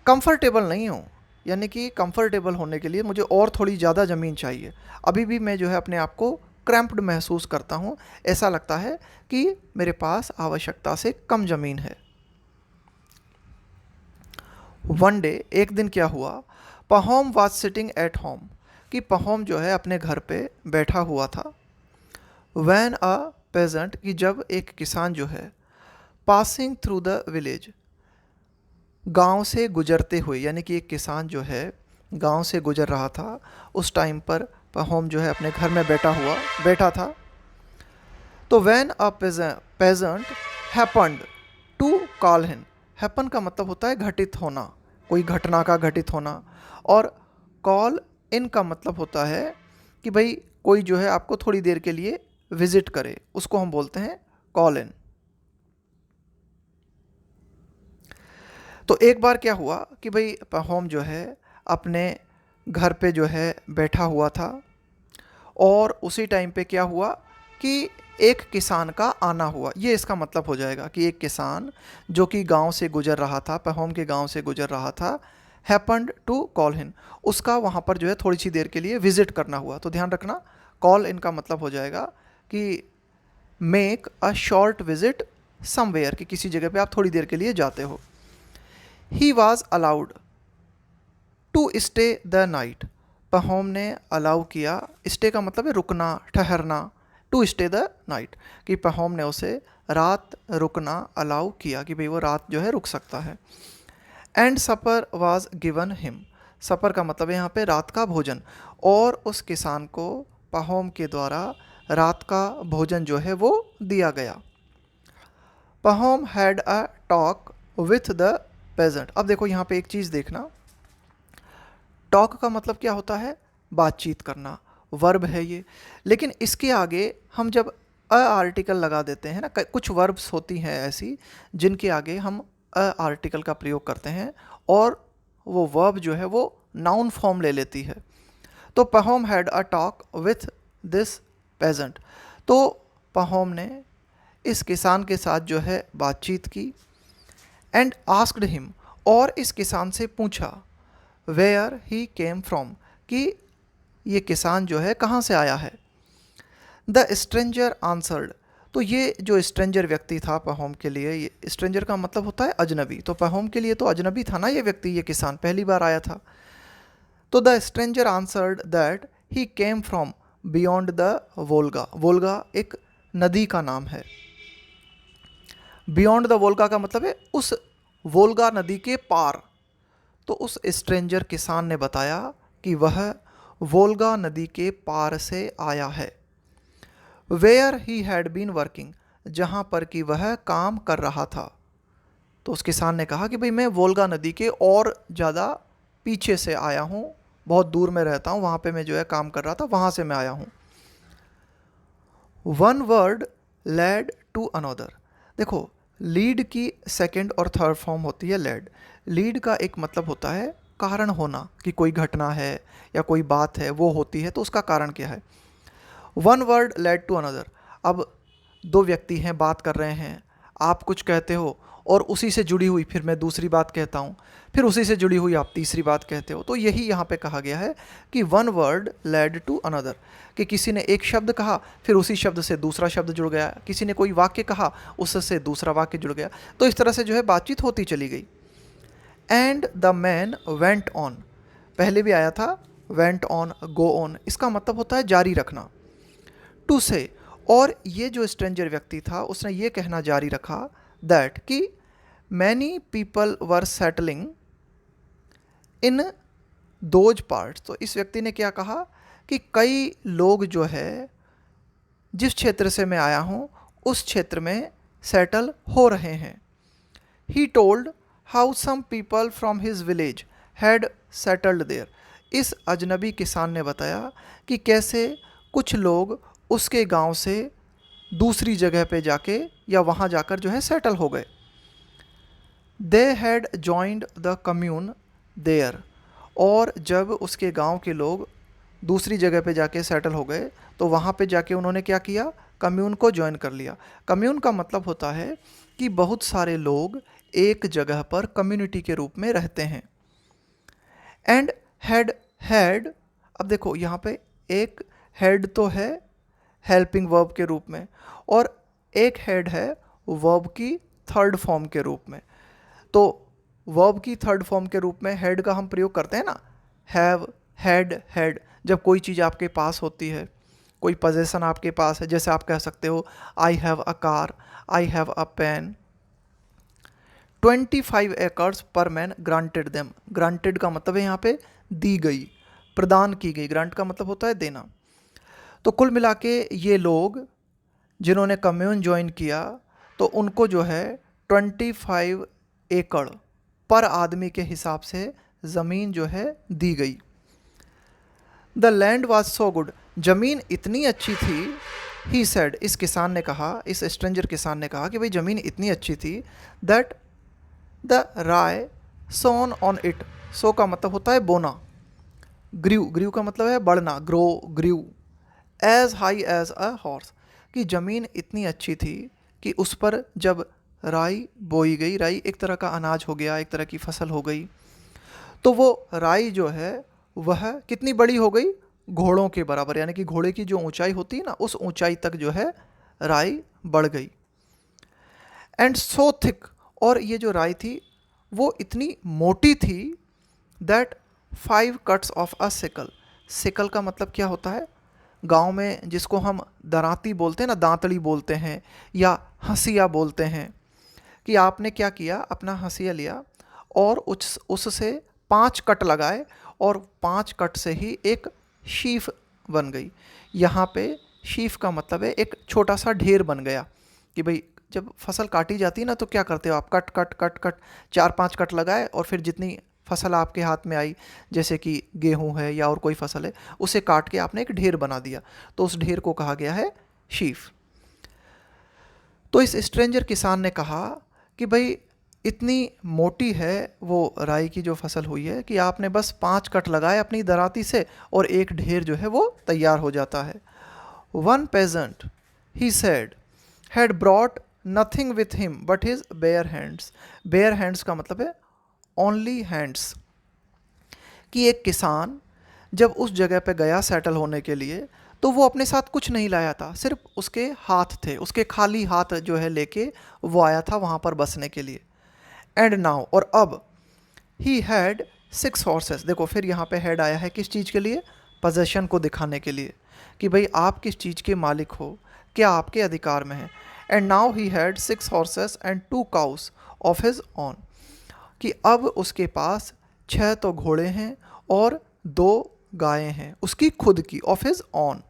Speaker 1: कंफर्टेबल नहीं हूँ, यानी कि कंफर्टेबल होने के लिए मुझे और थोड़ी ज़्यादा ज़मीन चाहिए। अभी भी मैं जो है अपने आप को क्रैम्प्ड महसूस करता हूँ, ऐसा लगता है कि मेरे पास आवश्यकता से कम ज़मीन है। वन डे, एक दिन क्या हुआ, पहोम वाज सिटिंग एट होम, कि पहोम जो है अपने घर पे बैठा हुआ था। वैन अ पेजेंट, कि जब एक किसान जो है पासिंग थ्रू द विलेज, गांव से गुजरते हुए, यानी कि एक किसान जो है गांव से गुजर रहा था, उस टाइम पर पहोम जो है अपने घर में बैठा था। तो when a peasant happened to call him, happen का मतलब होता है घटित होना, कोई घटना का घटित होना, और कॉल इन का मतलब होता है कि भाई कोई जो है आपको थोड़ी देर के लिए विजिट करे, उसको हम बोलते हैं कॉल इन। तो एक बार क्या हुआ कि भाई पहोम जो है अपने घर पे जो है बैठा हुआ था, और उसी टाइम पे क्या हुआ कि एक किसान का आना हुआ, ये इसका मतलब हो जाएगा कि एक किसान जो कि गांव से गुजर रहा था, पहोम के गांव से गुजर रहा था, हैपन्ड टू कॉल हिम, उसका वहाँ पर जो है थोड़ी सी देर के लिए विजिट करना हुआ। तो ध्यान रखना, कॉल इनका मतलब हो जाएगा कि make a short visit somewhere, कि किसी जगह पे आप थोड़ी देर के लिए जाते हो। He was allowed to stay the night, Pahom ने अलाउ किया, स्टे का मतलब है रुकना, ठहरना, टू स्टे द नाइट, कि पहोम ने उसे रात रुकना अलाउ किया, कि भाई वो रात जो है रुक सकता है। And supper was given him, supper का मतलब है यहाँ पे रात का भोजन, और उस किसान को पहोम के द्वारा रात का भोजन जो है वो दिया गया। Pahom had a talk with the peasant. अब देखो यहाँ पे एक चीज़ देखना, टॉक का मतलब क्या होता है, बातचीत करना, वर्ब है ये। लेकिन इसके आगे हम जब अ आर्टिकल लगा देते हैं ना, कुछ वर्ब्स होती हैं ऐसी जिनके आगे हम अ आर्टिकल का प्रयोग करते हैं और वो वर्ब जो है वो नाउन फॉर्म ले लेती है। तो Pahom had a talk with this peasant, तो पहोम ने इस किसान के साथ जो है बातचीत की। एंड आस्क्ड हिम, और इस किसान से पूछा, वेयर ही केम फ्रॉम, कि ये किसान जो है कहाँ से आया है। द स्ट्रेंजर आंसर्ड, तो ये जो स्ट्रेंजर व्यक्ति था पहोम के लिए, ये स्ट्रेंजर का मतलब होता है अजनबी, तो पहोम के लिए तो अजनबी था ना ये व्यक्ति, ये किसान पहली बार आया था। तो the stranger answered that he came from beyond the Volga, Volga एक नदी का नाम है। बियॉन्ड द वोल्गा का मतलब है उस वोल्गा नदी के पार। तो उस स्ट्रेंजर किसान ने बताया कि वह वोल्गा नदी के पार से आया है। Where he had been working, जहाँ पर कि वह काम कर रहा था। तो उस किसान ने कहा कि भाई मैं वोल्गा नदी के और ज़्यादा पीछे से आया हूँ, बहुत दूर में रहता हूँ, वहाँ पे मैं जो है काम कर रहा था, वहाँ से मैं आया हूँ। One word led to another, देखो लीड की सेकंड और थर्ड फॉर्म होती है लेड। लीड का एक मतलब होता है कारण होना, कि कोई घटना है या कोई बात है वो होती है तो उसका कारण क्या है। One word led to another, अब दो व्यक्ति हैं, बात कर रहे हैं, आप कुछ कहते हो और उसी से जुड़ी हुई फिर मैं दूसरी बात कहता हूँ, फिर उसी से जुड़ी हुई आप तीसरी बात कहते हो। तो यही यहाँ पे कहा गया है कि one word led to another, कि किसी ने एक शब्द कहा फिर उसी शब्द से दूसरा शब्द जुड़ गया, किसी ने कोई वाक्य कहा उससे दूसरा वाक्य जुड़ गया, तो इस तरह से जो है बातचीत होती चली गई। And the man went on, पहले भी आया था वेंट ऑन, गो ऑन, इसका मतलब होता है जारी रखना। टू से, और ये जो स्ट्रेंजर व्यक्ति था उसने ये कहना जारी रखा दैट, कि many people were settling in those parts, तो इस व्यक्ति ने क्या कहा कि कई लोग जो है जिस क्षेत्र से मैं आया हूँ उस क्षेत्र में सेटल हो रहे हैं। He told how some people from his village had settled there, इस अजनबी किसान ने बताया कि कैसे कुछ लोग उसके गांव से दूसरी जगह पे जाके या वहाँ जाकर जो है सेटल हो गए। They had joined the commune there, और जब उसके गांव के लोग दूसरी जगह पे जाके सेटल हो गए तो वहाँ पे जाके उन्होंने क्या किया, कम्यून को ज्वाइन कर लिया। कम्यून का मतलब होता है कि बहुत सारे लोग एक जगह पर कम्युनिटी के रूप में रहते हैं। एंड हैड हैड, अब देखो यहाँ पे एक हैड तो है हेल्पिंग वर्ब के रूप में और एक हैड है वर्ब की थर्ड फॉर्म के रूप में। तो वर्ब की थर्ड फॉर्म के रूप में हैड का हम प्रयोग करते हैं ना, हैव, हैड, हैड, जब कोई चीज़ आपके पास होती है, कोई पोजेसन आपके पास है, जैसे आप कह सकते हो I have a car, I have a pen. 25 acres per man granted them, granted का मतलब है यहाँ पे दी गई, प्रदान की गई, ग्रांट का मतलब होता है देना। तो कुल मिला के ये लोग जिन्होंने कम्यून ज्वाइन किया तो उनको जो है 25 एकड़ पर आदमी के हिसाब से ज़मीन जो है दी गई। The land was so good, ज़मीन इतनी अच्छी थी, ही सेड, इस किसान ने कहा, इस स्ट्रेंजर किसान ने कहा कि भाई ज़मीन इतनी अच्छी थी, that the rye sown on it, sow का मतलब होता है बोना, ग्रीव, ग्रीव का मतलब है बढ़ना, grow, grew, as high as a horse, कि ज़मीन इतनी अच्छी थी कि उस पर जब राई बोई गई, राई एक तरह का अनाज हो गया, एक तरह की फसल हो गई, तो वो राई जो है वह कितनी बड़ी हो गई, घोड़ों के बराबर, यानी कि घोड़े की जो ऊंचाई होती है ना, उस ऊंचाई तक जो है राई बढ़ गई। एंड सो थिक, और ये जो राई थी वो इतनी मोटी थी that 5 cuts of a sickle, sickle का मतलब क्या होता है, गांव में जिसको हम दरांती बोलते हैं ना, दांतड़ी बोलते हैं या हंसिया बोलते हैं, कि आपने क्या किया, अपना हंसिया लिया और उससे 5 कट लगाए और 5 कट से ही एक शीफ बन गई। यहाँ पे शीफ का मतलब है एक छोटा सा ढेर बन गया, कि भाई जब फसल काटी जाती है ना तो क्या करते हो आप, cut cut cut cut 4-5 cut लगाए और फिर जितनी फसल आपके हाथ में आई, जैसे कि गेहूं है या और कोई फसल है, उसे काट के आपने एक ढेर बना दिया, तो उस ढेर को कहा गया है शीफ। तो इस स्ट्रेंजर किसान ने कहा कि भाई इतनी मोटी है वो राई की जो फसल हुई है कि आपने बस 5 कट लगाए अपनी दराती से और एक ढेर जो है वो तैयार हो जाता है। One peasant, he said, had brought nothing with him but his bare hands. Bare hands का मतलब है ओनली हैंड्स, कि एक किसान जब उस जगह पे गया सेटल होने के लिए तो वो अपने साथ कुछ नहीं लाया था, सिर्फ उसके हाथ थे, उसके खाली हाथ जो है लेके वो आया था वहाँ पर बसने के लिए। एंड नाउ, और अब, ही हैड 6 हॉर्सेस, देखो फिर यहाँ पे हैड आया है किस चीज़ के लिए, पोजेशन को दिखाने के लिए, कि भाई आप किस चीज़ के मालिक हो, क्या आपके अधिकार में है। And now he had 6 horses and 2 cows of his on, कि अब उसके पास 6 घोड़े हैं और 2 गायें हैं उसकी खुद की, ऑफ हिज ऑन।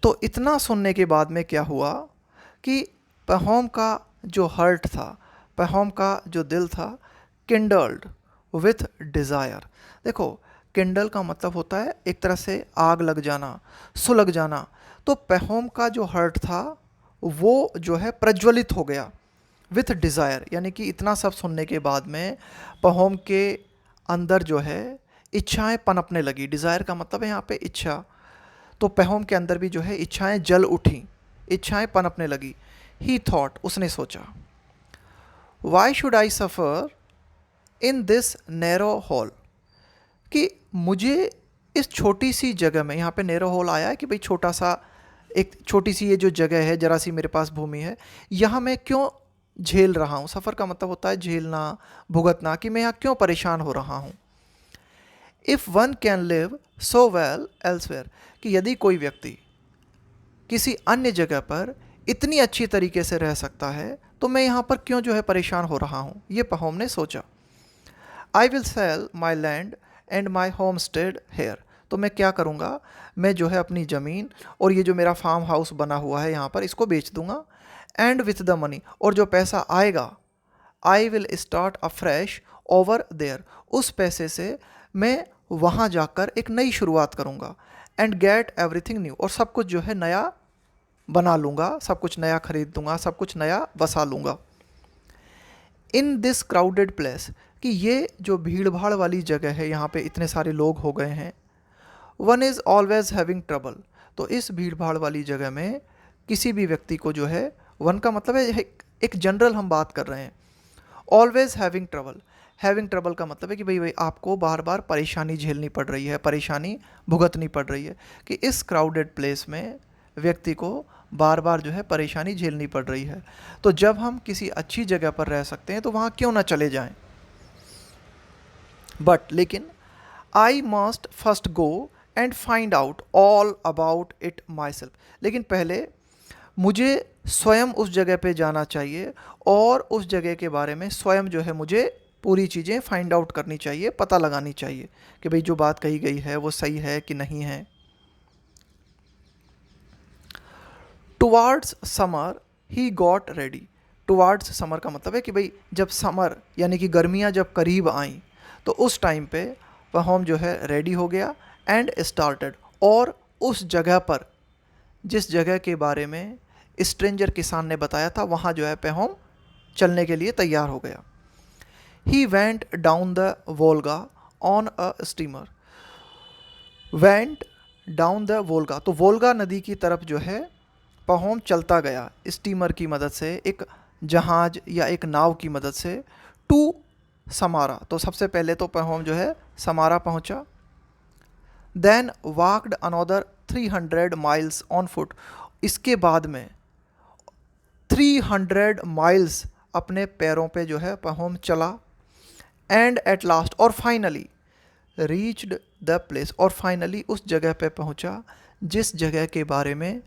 Speaker 1: तो इतना सुनने के बाद में क्या हुआ कि पहौम का जो हर्ट था, पहौम का जो दिल था, किंडल्ड विथ डिज़ायर। देखो किंडल का मतलब होता है एक तरह से आग लग जाना, सुलग जाना। तो पहौम का जो हर्ट था वो जो है प्रज्वलित हो गया विथ डिज़ायर, यानी कि इतना सब सुनने के बाद में पहौम के अंदर जो है इच्छाएं पनपने लगी। डिज़ायर का मतलब है यहाँ पे इच्छा, तो पहौम के अंदर भी जो है इच्छाएं जल उठी, इच्छाएं पनपने लगी। ही थॉट, उसने सोचा, why should I suffer in this narrow hall, कि मुझे इस छोटी सी जगह में, यहाँ पे नैरो हॉल आया है कि भाई छोटा सा, एक छोटी सी ये जो जगह है, जरा सी मेरे पास भूमि है, यहाँ मैं क्यों झेल रहा हूँ। सफ़र का मतलब होता है झेलना, भुगतना, कि मैं यहाँ क्यों परेशान हो रहा हूँ। If one can live so well elsewhere, कि यदि कोई व्यक्ति किसी अन्य जगह पर इतनी अच्छी तरीके से रह सकता है तो मैं यहाँ पर क्यों जो है परेशान हो रहा हूँ, ये पहौम ने सोचा। I will sell my land and my homestead here, तो मैं क्या करूँगा, मैं जो है अपनी ज़मीन और ये जो मेरा फार्म हाउस बना हुआ है यहाँ पर, इसको बेच दूँगा। एंड विथ द मनी, और जो पैसा आएगा, I will start afresh over there, उस पैसे से मैं वहाँ जाकर एक नई शुरुआत करूँगा। एंड गेट एवरीथिंग न्यू, और सब कुछ जो है नया बना लूँगा, सब कुछ नया खरीद दूँगा, सब कुछ नया बसा लूँगा। इन दिस क्राउडेड प्लेस, कि ये जो भीड़ भाड़ वाली जगह है, यहाँ पे इतने सारे लोग हो गए हैं। One is always having trouble, तो इस भीड़ भाड़ वाली जगह में किसी भी व्यक्ति को जो है, वन का मतलब है एक जनरल हम बात कर रहे हैं। Always having trouble, having trouble का मतलब है कि भाई आपको बार बार परेशानी झेलनी पड़ रही है, परेशानी भुगतनी पड़ रही है, कि इस क्राउडेड प्लेस में व्यक्ति को बार बार जो है परेशानी झेलनी पड़ रही है। तो जब हम किसी अच्छी जगह पर रह सकते हैं तो वहाँ क्यों ना चले जाएं। बट लेकिन I must first go and find out all about it my self, लेकिन पहले मुझे स्वयं उस जगह पे जाना चाहिए और उस जगह के बारे में स्वयं जो है मुझे पूरी चीज़ें फाइंड आउट करनी चाहिए, पता लगानी चाहिए कि भाई जो बात कही गई है वो सही है कि नहीं है। Towards summer he got ready, towards summer का मतलब है कि भाई जब समर यानी कि गर्मियाँ जब करीब आईं तो उस टाइम पे पहौम जो है रेडी हो गया। एंड स्टार्टेड, और उस जगह पर, जिस जगह के बारे में स्ट्रेंजर किसान ने बताया था, वहाँ जो है पहौम चलने के लिए तैयार हो गया। He went down the Volga on a steamer, went down the Volga, तो वोल्गा नदी की तरफ जो है पहोम चलता गया स्टीमर की मदद से, एक जहाज या एक नाव की मदद से। टू समारा, तो सबसे पहले तो पहोम जो है समारा पहुंचा। Then walked another 300 miles on foot, इसके बाद में 300 माइल्स अपने पैरों पे जो है पहोम चला। एंड एट लास्ट, और फाइनली रीच्ड द प्लेस, और फाइनली उस जगह पे पहुंचा जिस जगह के बारे में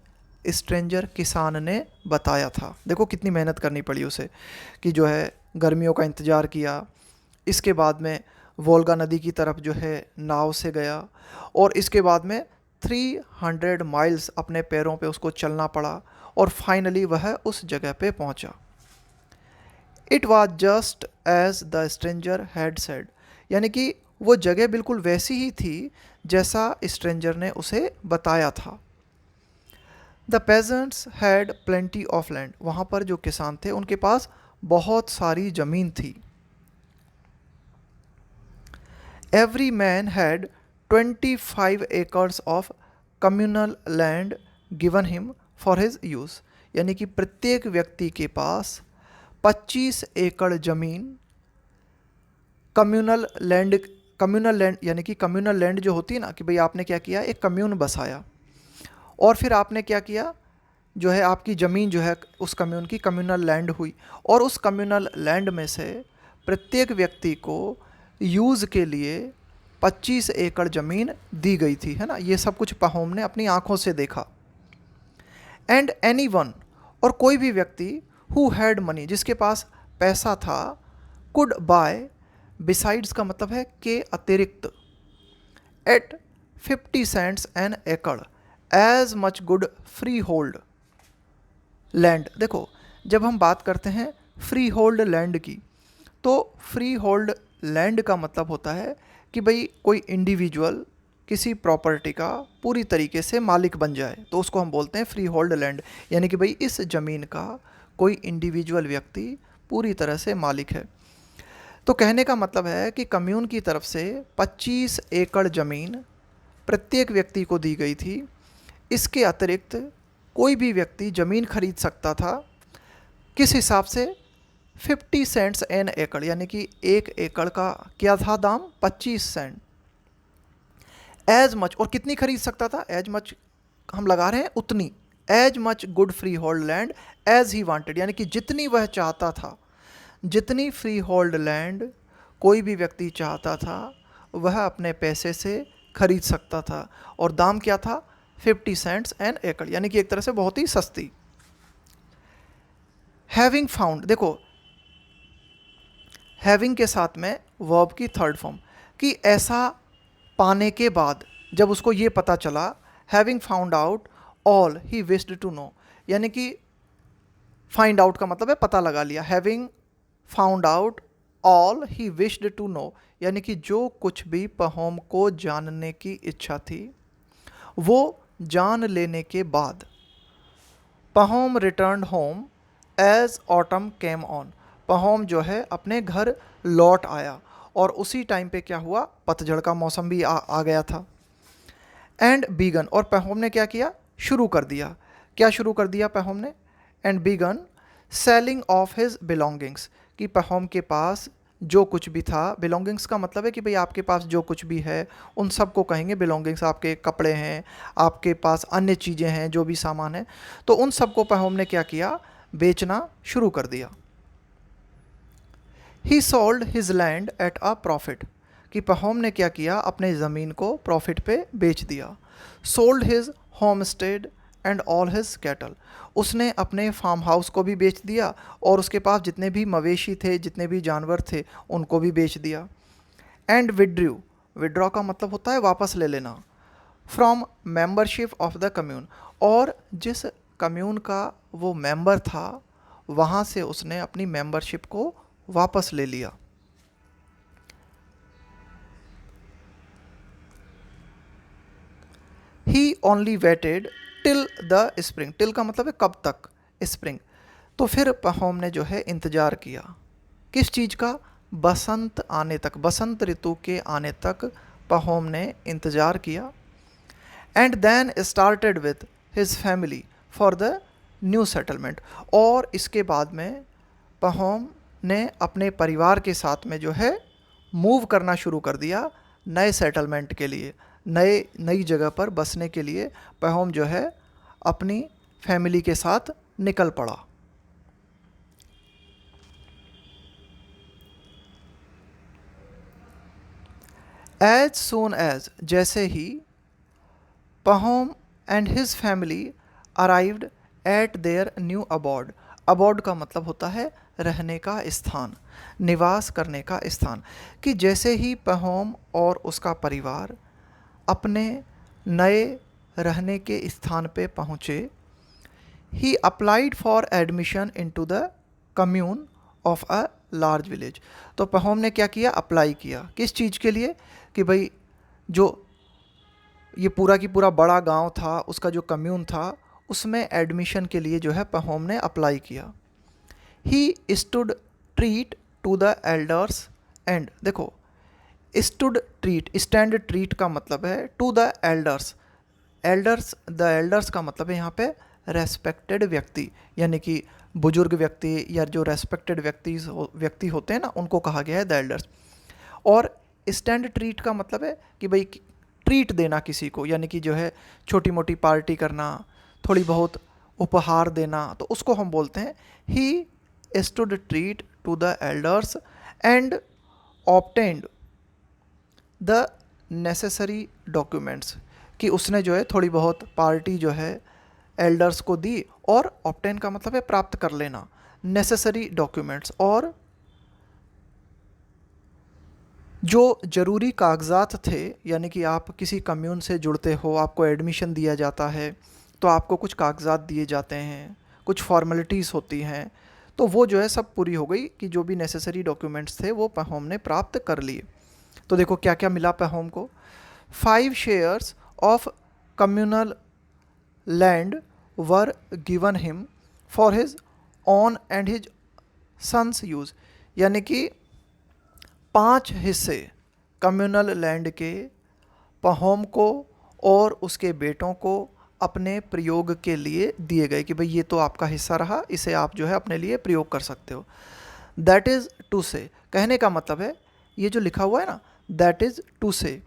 Speaker 1: स्ट्रेंजर किसान ने बताया था। देखो कितनी मेहनत करनी पड़ी उसे, कि जो है गर्मियों का इंतज़ार किया, इसके बाद में वोल्गा नदी की तरफ जो है नाव से गया, और इसके बाद में 300 माइल्स अपने पैरों पे उसको चलना पड़ा, और फाइनली वह उस जगह पे पहुंचा। It was just as the stranger had said, यानी कि वो जगह बिल्कुल वैसी ही थी जैसा स्ट्रेंजर ने उसे बताया था। The pageants had plenty of land, वहाँ पर जो किसान थे उनके पास बहुत सारी ज़मीन थी। Every man had 25 acres of communal land given him for his use, यानी कि प्रत्येक व्यक्ति के पास 25 एकड़ ज़मीन कम्युनल लैंड यानी कि कम्युनल लैंड जो होती है ना, कि भाई आपने क्या किया, एक कम्यून बसाया, और फिर आपने क्या किया, जो है आपकी ज़मीन जो है उस कम्यून की कम्युनल लैंड हुई, और उस कम्युनल लैंड में से प्रत्येक व्यक्ति को यूज़ के लिए 25 एकड़ ज़मीन दी गई थी, है ना। ये सब कुछ पहोम ने अपनी आँखों से देखा। एंड एनी वन, और कोई भी व्यक्ति हु हैड मनी, जिसके पास पैसा था, कुड बाय, बिसाइड्स का मतलब है के अतिरिक्त, at 50 cents an acre as much good freehold land. देखो जब हम बात करते हैं फ्री होल्ड लैंड की, तो फ्री होल्ड लैंड का मतलब होता है कि भाई कोई इंडिविजुअल किसी प्रॉपर्टी का पूरी तरीके से मालिक बन जाए, तो उसको हम बोलते हैं फ्री होल्ड लैंड, यानी कि भाई इस ज़मीन का कोई इंडिविजुअल व्यक्ति पूरी तरह से मालिक है। तो कहने का मतलब है कि कम्यून की तरफ से 25 एकड़ ज़मीन प्रत्येक व्यक्ति को दी गई थी। इसके अतिरिक्त कोई भी व्यक्ति ज़मीन खरीद सकता था, किस हिसाब से, 50 सेंट्स एन एकड़, यानी कि एक एकड़ का क्या था दाम, 25 सेंट। एज मच, और कितनी खरीद सकता था, एज मच हम लगा रहे हैं उतनी, as much good freehold land as he wanted, यानी कि जितनी वह चाहता था, जितनी फ्री होल्ड लैंड कोई भी व्यक्ति चाहता था वह अपने पैसे से खरीद सकता था, और दाम क्या था, 50 सेंट्स एन एकड़, यानी कि एक तरह से बहुत ही सस्ती। हैविंग फाउंड, देखो हैविंग के साथ में वर्ब की थर्ड फॉर्म, कि ऐसा पाने के बाद, जब उसको ये पता चला, having found out all he wished to know, यानी कि फाइंड आउट का मतलब है पता लगा लिया, having found out all he wished to know, यानी कि जो कुछ भी पहोम को जानने की इच्छा थी वो जान लेने के बाद, Pahom return home as autumn came on, Pahom जो है अपने घर लौट आया, और उसी टाइम पे क्या हुआ, पतझड़ का मौसम भी आ गया था। एंड बीगन, और पहोम ने क्या किया, शुरू कर दिया, क्या शुरू कर दिया पहोम ने, and began selling of his belongings, कि पहोम के पास जो कुछ भी था, बिलोंगिंग्स का मतलब है कि भाई आपके पास जो कुछ भी है उन सब को कहेंगे बिलोंगिंग्स, आपके कपड़े हैं, आपके पास अन्य चीज़ें हैं, जो भी सामान है, तो उन सब को पहोम ने क्या किया, बेचना शुरू कर दिया। ही sold his land at a profit, कि पहोम ने क्या किया, अपने ज़मीन को प्रॉफिट पे बेच दिया। Sold his homestead and all his cattle, उसने अपने फार्म हाउस को भी बेच दिया, और उसके पास जितने भी मवेशी थे, जितने भी जानवर थे, उनको भी बेच दिया। एंड विड्रू, विड्रॉ का मतलब होता है वापस ले लेना, from membership of the commune, और जिस कम्यून का वो मेंबर था वहाँ से उसने अपनी मेंबरशिप को वापस ले लिया। He only waited till the spring, till का मतलब है कब तक, स्प्रिंग, तो फिर पहोम ने जो है इंतज़ार किया, किस चीज़ का, बसंत आने तक, बसंत ऋतु के आने तक पहोम ने इंतज़ार किया। And then started with his family for the new settlement. और इसके बाद में पहोम ने अपने परिवार के साथ में जो है मूव करना शुरू कर दिया नए सेटलमेंट के लिए, नई जगह पर बसने के लिए पहोम जो है अपनी फैमिली के साथ निकल पड़ा। एज सून एज, जैसे ही Pahom and his family arrived at their new abode. Abode का मतलब होता है रहने का स्थान, निवास करने का स्थान। कि जैसे ही पहोम और उसका परिवार अपने नए रहने के स्थान पे पहुँचे, he applied for admission into the commune of a large village. तो पहोम ने क्या किया, अप्लाई किया किस चीज़ के लिए, कि भाई जो ये पूरा की पूरा बड़ा गांव था, उसका जो कम्यून था, उसमें एडमिशन के लिए जो है पहोम ने अप्लाई किया। He stood treat to the elders and, देखो स्टूड ट्रीट, स्टैंड ट्रीट का मतलब है to the elders. The elders का मतलब है यहाँ पे रेस्पेक्टेड व्यक्ति, यानी कि बुजुर्ग व्यक्ति या जो रेस्पेक्टेड व्यक्ति होते हैं ना, उनको कहा गया है द एल्डर्स। और स्टैंड ट्रीट का मतलब है कि भाई ट्रीट देना किसी को, यानी कि जो है छोटी मोटी पार्टी करना, थोड़ी बहुत उपहार देना, तो उसको हम बोलते हैं he stood treat to the elders and obtained the necessary documents. कि उसने जो है थोड़ी बहुत पार्टी जो है एल्डर्स को दी, और ऑब्टेन का मतलब है प्राप्त कर लेना, नेसेसरी डॉक्यूमेंट्स, और जो ज़रूरी कागजात थे, यानी कि आप किसी कम्यून से जुड़ते हो, आपको एडमिशन दिया जाता है, तो आपको कुछ कागजात दिए जाते हैं, कुछ फॉर्मेलिटीज़ होती हैं, तो वो जो है सब पूरी हो गई कि जो भी नेसेसरी डॉक्यूमेंट्स थे वो पहोम ने प्राप्त कर लिए। तो देखो क्या क्या मिला पहोम को। 5 shares of communal land were given him for his own and his sons' use. यानी कि 5 हिस्से कम्यूनल लैंड के पहोम को और उसके बेटों को अपने प्रयोग के लिए दिए गए, कि भाई ये तो आपका हिस्सा रहा, इसे आप जो है अपने लिए प्रयोग कर सकते हो। दैट इज़ टू से, कहने का मतलब है ये जो लिखा हुआ है ना, दैट इज़ टू से,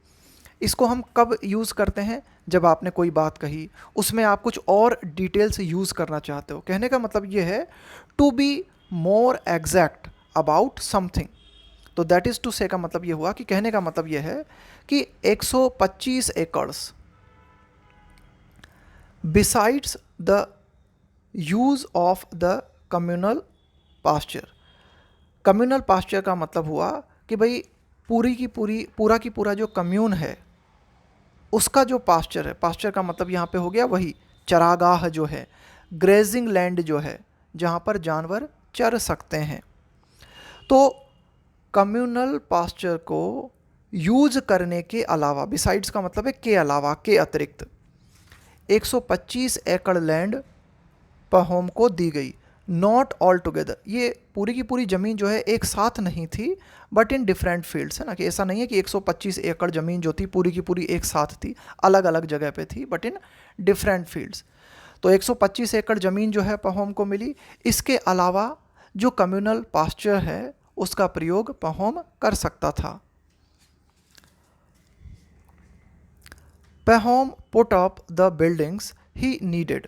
Speaker 1: इसको हम कब यूज़ करते हैं, जब आपने कोई बात कही, उसमें आप कुछ और डिटेल्स यूज़ करना चाहते हो। कहने का मतलब ये है to be more exact about something. तो दैट इज़ टू से का मतलब ये हुआ कि कहने का मतलब ये है कि 125 acres besides the use of the communal pasture. Communal pasture का मतलब हुआ कि भाई पूरा की पूरा जो कम्यून है उसका जो पास्चर है, पास्चर का मतलब यहाँ पे हो गया वही चरागाह जो है, ग्रेजिंग लैंड जो है, जहाँ पर जानवर चर सकते हैं। तो कम्युनल पास्चर को यूज करने के अलावा, बिसाइड्स का मतलब है के अलावा, के अतिरिक्त 125 एकड़ लैंड पहोम को दी गई। नॉट ऑल टुगेदर, ये पूरी की पूरी ज़मीन जो है एक साथ नहीं थी, बट इन डिफरेंट फील्ड्स, है ना, कि ऐसा नहीं है कि 125 एकड़ ज़मीन जो थी पूरी की पूरी एक साथ थी, अलग अलग जगह पे थी, बट इन डिफरेंट फील्ड्स। तो 125 एकड़ ज़मीन जो है पहोम को मिली। इसके अलावा जो कम्युनल पास्चर है उसका प्रयोग पहोम कर सकता था। Pahom put up the buildings he needed.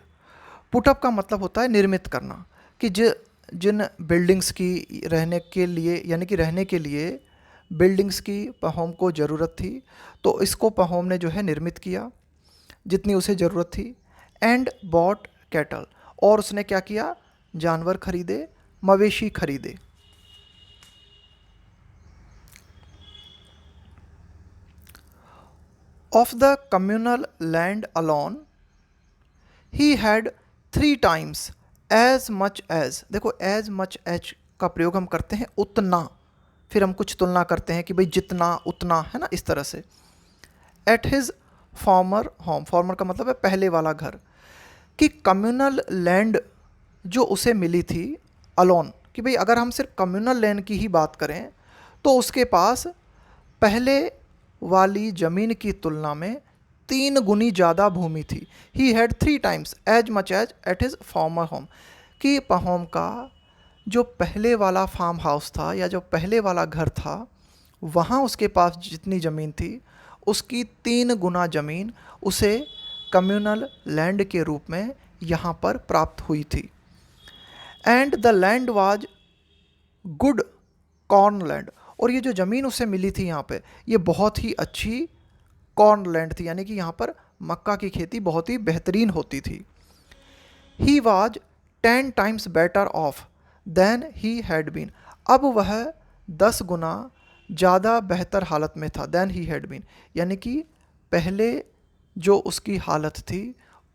Speaker 1: Put up का मतलब होता है निर्मित करना, कि जिन बिल्डिंग्स की रहने के लिए, यानी कि रहने के लिए बिल्डिंग्स की पहोम को ज़रूरत थी, तो इसको पहोम ने जो है निर्मित किया जितनी उसे ज़रूरत थी। एंड बॉट कैटल, और उसने क्या किया, जानवर खरीदे, मवेशी खरीदे। Of the communal land alone he had 3 times as much as. देखो एज मच एज का प्रयोग हम करते हैं उतना, फिर हम कुछ तुलना करते हैं कि भाई जितना उतना, है ना, इस तरह से। Eight his former home, farmer का मतलब है पहले वाला घर। कि कम्युनल लैंड जो उसे मिली थी अलोन, कि भाई अगर हम सिर्फ कम्युनल लैंड की ही बात करें तो उसके पास पहले वाली ज़मीन की तुलना में 3 गुनी ज़्यादा भूमि थी। He had 3 times as much as at his former home, कि पहोम का जो पहले वाला फार्म हाउस था या जो पहले वाला घर था, वहाँ उसके पास जितनी ज़मीन थी उसकी 3 गुना ज़मीन उसे कम्युनल लैंड के रूप में यहाँ पर प्राप्त हुई थी। And the land was good corn land, और ये जो ज़मीन उसे मिली थी यहाँ पे, ये बहुत ही अच्छी कॉर्न लैंड थी, यानी कि यहाँ पर मक्का की खेती बहुत ही बेहतरीन होती थी। He was 10 times better off then he had been, अब वह 10 गुना ज़्यादा बेहतर हालत में था। देन ही हैड बीन यानी कि पहले जो उसकी हालत थी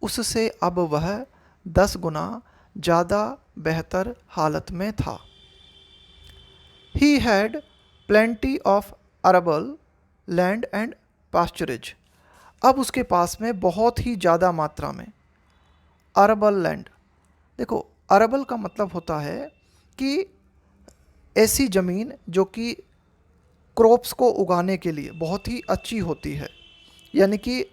Speaker 1: उससे अब वह 10 गुना ज़्यादा बेहतर हालत में था। He had plenty of arable land and pasturage, अब उसके पास में बहुत ही ज़्यादा मात्रा में अरबल लैंड, देखो अरबल का मतलब होता है कि ऐसी ज़मीन जो कि क्रॉप्स को उगाने के लिए बहुत ही अच्छी होती है, यानी कि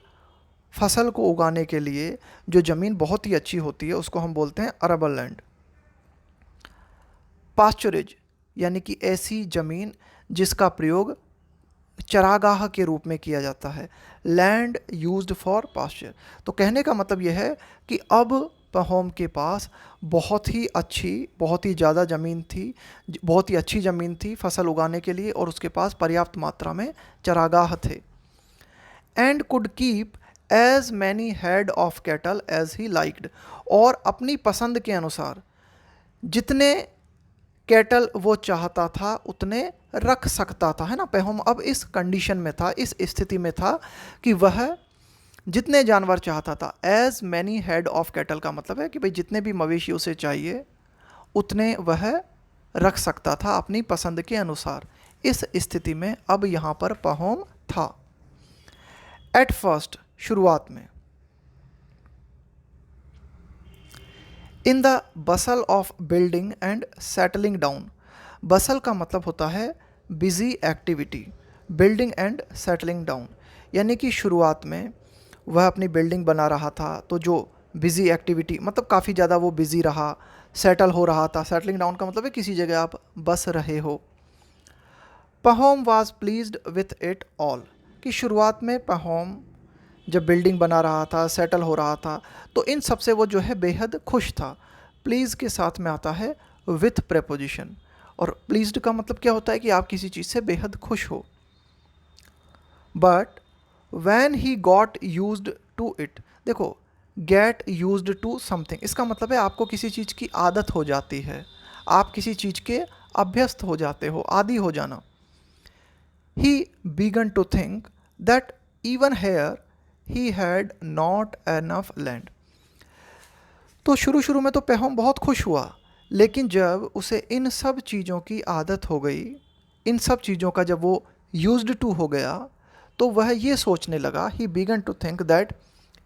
Speaker 1: फसल को उगाने के लिए जो ज़मीन बहुत ही अच्छी होती है उसको हम बोलते हैं अरबल लैंड। पास्चरेज यानी कि ऐसी ज़मीन जिसका प्रयोग चरागाह के रूप में किया जाता है। लैंड यूज्ड फॉर पास्चर, तो कहने का मतलब यह है कि अब पहोम के पास बहुत ही अच्छी, बहुत ही ज़्यादा ज़मीन थी, बहुत ही अच्छी ज़मीन थी फसल उगाने के लिए, और उसके पास पर्याप्त मात्रा में चरागाह थे। And could keep as many head of cattle as he liked, और अपनी पसंद के अनुसार जितने कैटल वो चाहता था उतने रख सकता था, है ना। पहोम अब इस कंडीशन में था, इस स्थिति में था कि वह जितने जानवर चाहता था, as many head of cattle का मतलब है कि भाई जितने भी मवेशी उसे चाहिए उतने वह रख सकता था अपनी पसंद के अनुसार। इस स्थिति में अब यहाँ पर पहोम था। एट फर्स्ट, शुरुआत में। In the bustle of building and settling down, bustle का मतलब होता है busy activity, building and settling down, यानी कि शुरुआत में वह अपनी बिल्डिंग बना रहा था, तो जो बिजी एक्टिविटी मतलब काफ़ी ज़्यादा वो बिजी रहा, सेटल हो रहा था। सेटलिंग डाउन का मतलब है किसी जगह आप बस रहे हो। Pahom was pleased with it all, कि शुरुआत में पहोम जब बिल्डिंग बना रहा था, सेटल हो रहा था, तो इन सब से वो जो है बेहद खुश था। प्लीज़ के साथ में आता है विथ प्रेपोजिशन, और प्लीज्ड का मतलब क्या होता है कि आप किसी चीज़ से बेहद खुश हो। But when he got used to it, देखो गेट यूज्ड टू समथिंग, इसका मतलब है आपको किसी चीज़ की आदत हो जाती है, आप किसी चीज़ के अभ्यस्त हो जाते हो, आदी हो जाना। He began to think that even here he had not enough land, तो शुरू शुरू में तो पहोम बहुत खुश हुआ, लेकिन जब उसे इन सब चीज़ों की आदत हो गई, इन सब चीज़ों का जब वो यूज्ड टू हो गया, तो वह ये सोचने लगा, he began to think that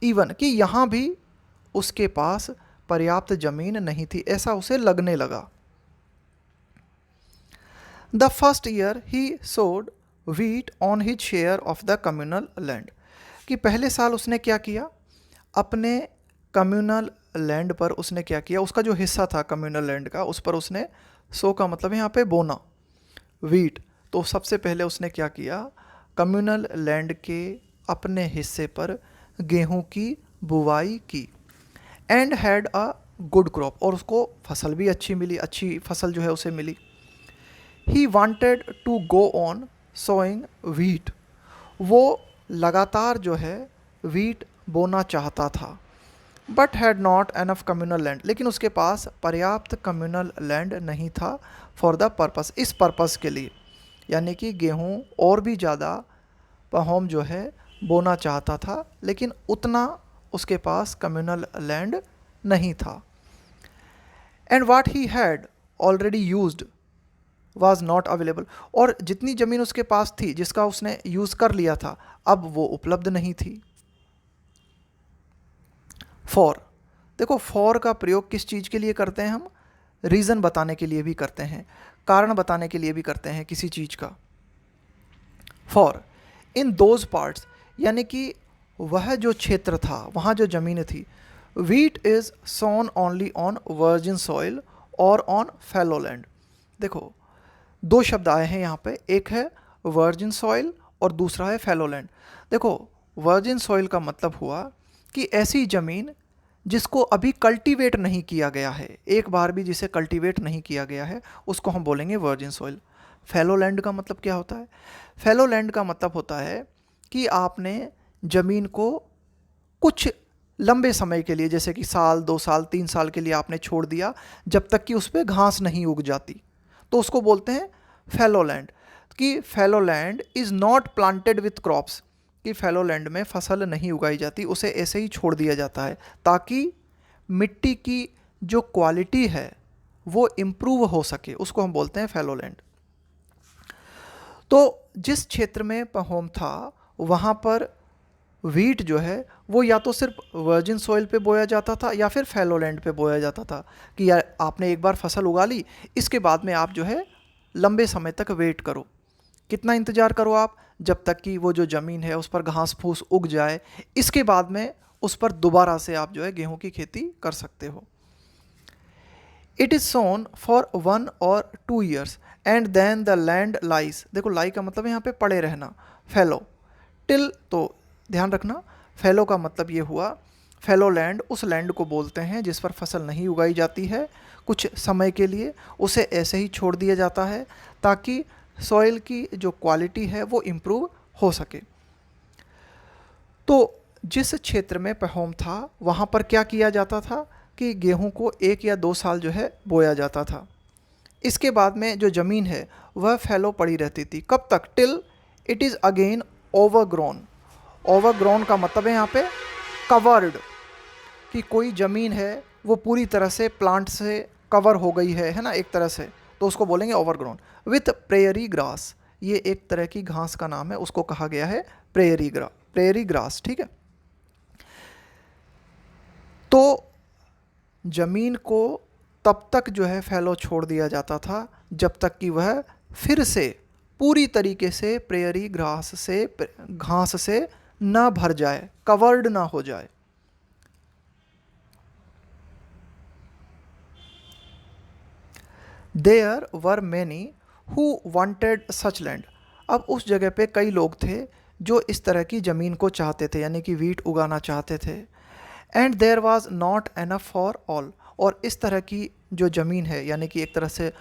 Speaker 1: even, कि यहाँ भी उसके पास पर्याप्त ज़मीन नहीं थी, ऐसा उसे लगने लगा। द फर्स्ट ईयर ही सोड wheat on his share of the communal land, कि पहले साल उसने क्या किया, अपने कम्युनल लैंड पर उसने क्या किया, उसका जो हिस्सा था कम्युनल लैंड का, उस पर उसने सो का मतलब यहाँ पे बोना, व्हीट, तो सबसे पहले उसने क्या किया, कम्युनल लैंड के अपने हिस्से पर गेहूं की बुवाई की। And had a good crop, और उसको फसल भी अच्छी मिली, अच्छी फसल जो है उसे मिली। He wanted to go on sowing wheat, वो लगातार जो है व्हीट बोना चाहता था। But had not enough communal land, लेकिन उसके पास पर्याप्त कम्युनल लैंड नहीं था फॉर द पर्पस, इस पर्पस के लिए, यानी कि गेहूं और भी ज़्यादा पहोम जो है बोना चाहता था, लेकिन उतना उसके पास कम्युनल लैंड नहीं था। And what he had already used was not available, और जितनी ज़मीन उसके पास थी जिसका उसने यूज़ कर लिया था, अब वो उपलब्ध नहीं थी। फॉर, देखो फॉर का प्रयोग किस चीज़ के लिए करते हैं हम, रीज़न बताने के लिए भी करते हैं, कारण बताने के लिए भी करते हैं किसी चीज़ का। फॉर इन दोज पार्ट्स, यानी कि वह जो क्षेत्र था, वहाँ जो ज़मीन थी, wheat is sown only on virgin soil और ऑन फैलो लैंड। देखो, दो शब्द आए हैं यहाँ पे, एक है वर्जिन सॉइल और दूसरा है फैलो लैंड। देखो, वर्जिन सॉइल का मतलब हुआ कि ऐसी ज़मीन जिसको अभी कल्टीवेट नहीं किया गया है, एक बार भी जिसे कल्टीवेट नहीं किया गया है, उसको हम बोलेंगे वर्जिन सॉइल। फैलो लैंड का मतलब क्या होता है? फैलो लैंड का मतलब होता है कि आपने ज़मीन को कुछ लंबे समय के लिए, जैसे कि साल, 2 साल, 3 साल के लिए आपने छोड़ दिया, जब तक कि उस पर घास नहीं उग जाती, तो उसको बोलते हैं फैलो लैंड। कि fallow land is not planted with crops, कि फैलो लैंड में फसल नहीं उगाई जाती, उसे ऐसे ही छोड़ दिया जाता है ताकि मिट्टी की जो क्वालिटी है वो इम्प्रूव हो सके, उसको हम बोलते हैं फैलो लैंड। तो जिस क्षेत्र में पहोम था, वहाँ पर वीट जो है वो या तो सिर्फ वर्जिन सॉइल पे बोया जाता था या फिर फैलो लैंड पे बोया जाता था, कि यार आपने एक बार फसल उगा ली, इसके बाद में आप जो है लंबे समय तक वेट करो। कितना इंतज़ार करो आप? जब तक कि वो जो ज़मीन है उस पर घास फूस उग जाए, इसके बाद में उस पर दोबारा से आप जो है गेहूं की खेती कर सकते हो। It is sown for 1 or 2 years and then the land lies. देखो, लाई का मतलब यहाँ पे पड़े रहना, फैलो टिल, तो ध्यान रखना, फैलो का मतलब ये हुआ, फैलो लैंड उस लैंड को बोलते हैं जिस पर फसल नहीं उगाई जाती है, कुछ समय के लिए उसे ऐसे ही छोड़ दिया जाता है ताकि सॉइल की जो क्वालिटी है वो इम्प्रूव हो सके। तो जिस क्षेत्र में पहोम था वहाँ पर क्या किया जाता था कि गेहूं को 1 या 2 साल जो है बोया जाता था। इसके बाद में जो ज़मीन है वह फैलो पड़ी रहती थी, कब तक? Till it is again overgrown. Overgrown का मतलब है यहाँ पे कवर्ड, कि कोई ज़मीन है वो पूरी तरह से प्लांट से कवर हो गई है ना, एक तरह से, तो उसको बोलेंगे ओवरग्रोन। विथ प्रेयरी ग्रास, ये एक तरह की घास का नाम है, उसको कहा गया है प्रेयरी ग्रास, ठीक है। तो ज़मीन को तब तक जो है फैलो छोड़ दिया जाता था जब तक कि वह फिर से पूरी तरीके से प्रेयरी घास से ना भर जाए, कवर्ड ना हो जाए। There were many who wanted such land. अब उस जगह पे कई लोग थे जो इस तरह की ज़मीन को चाहते थे, यानी कि वीट उगाना चाहते थे। And there was not enough for all, और इस तरह की जो ज़मीन है, यानी कि एक तरह से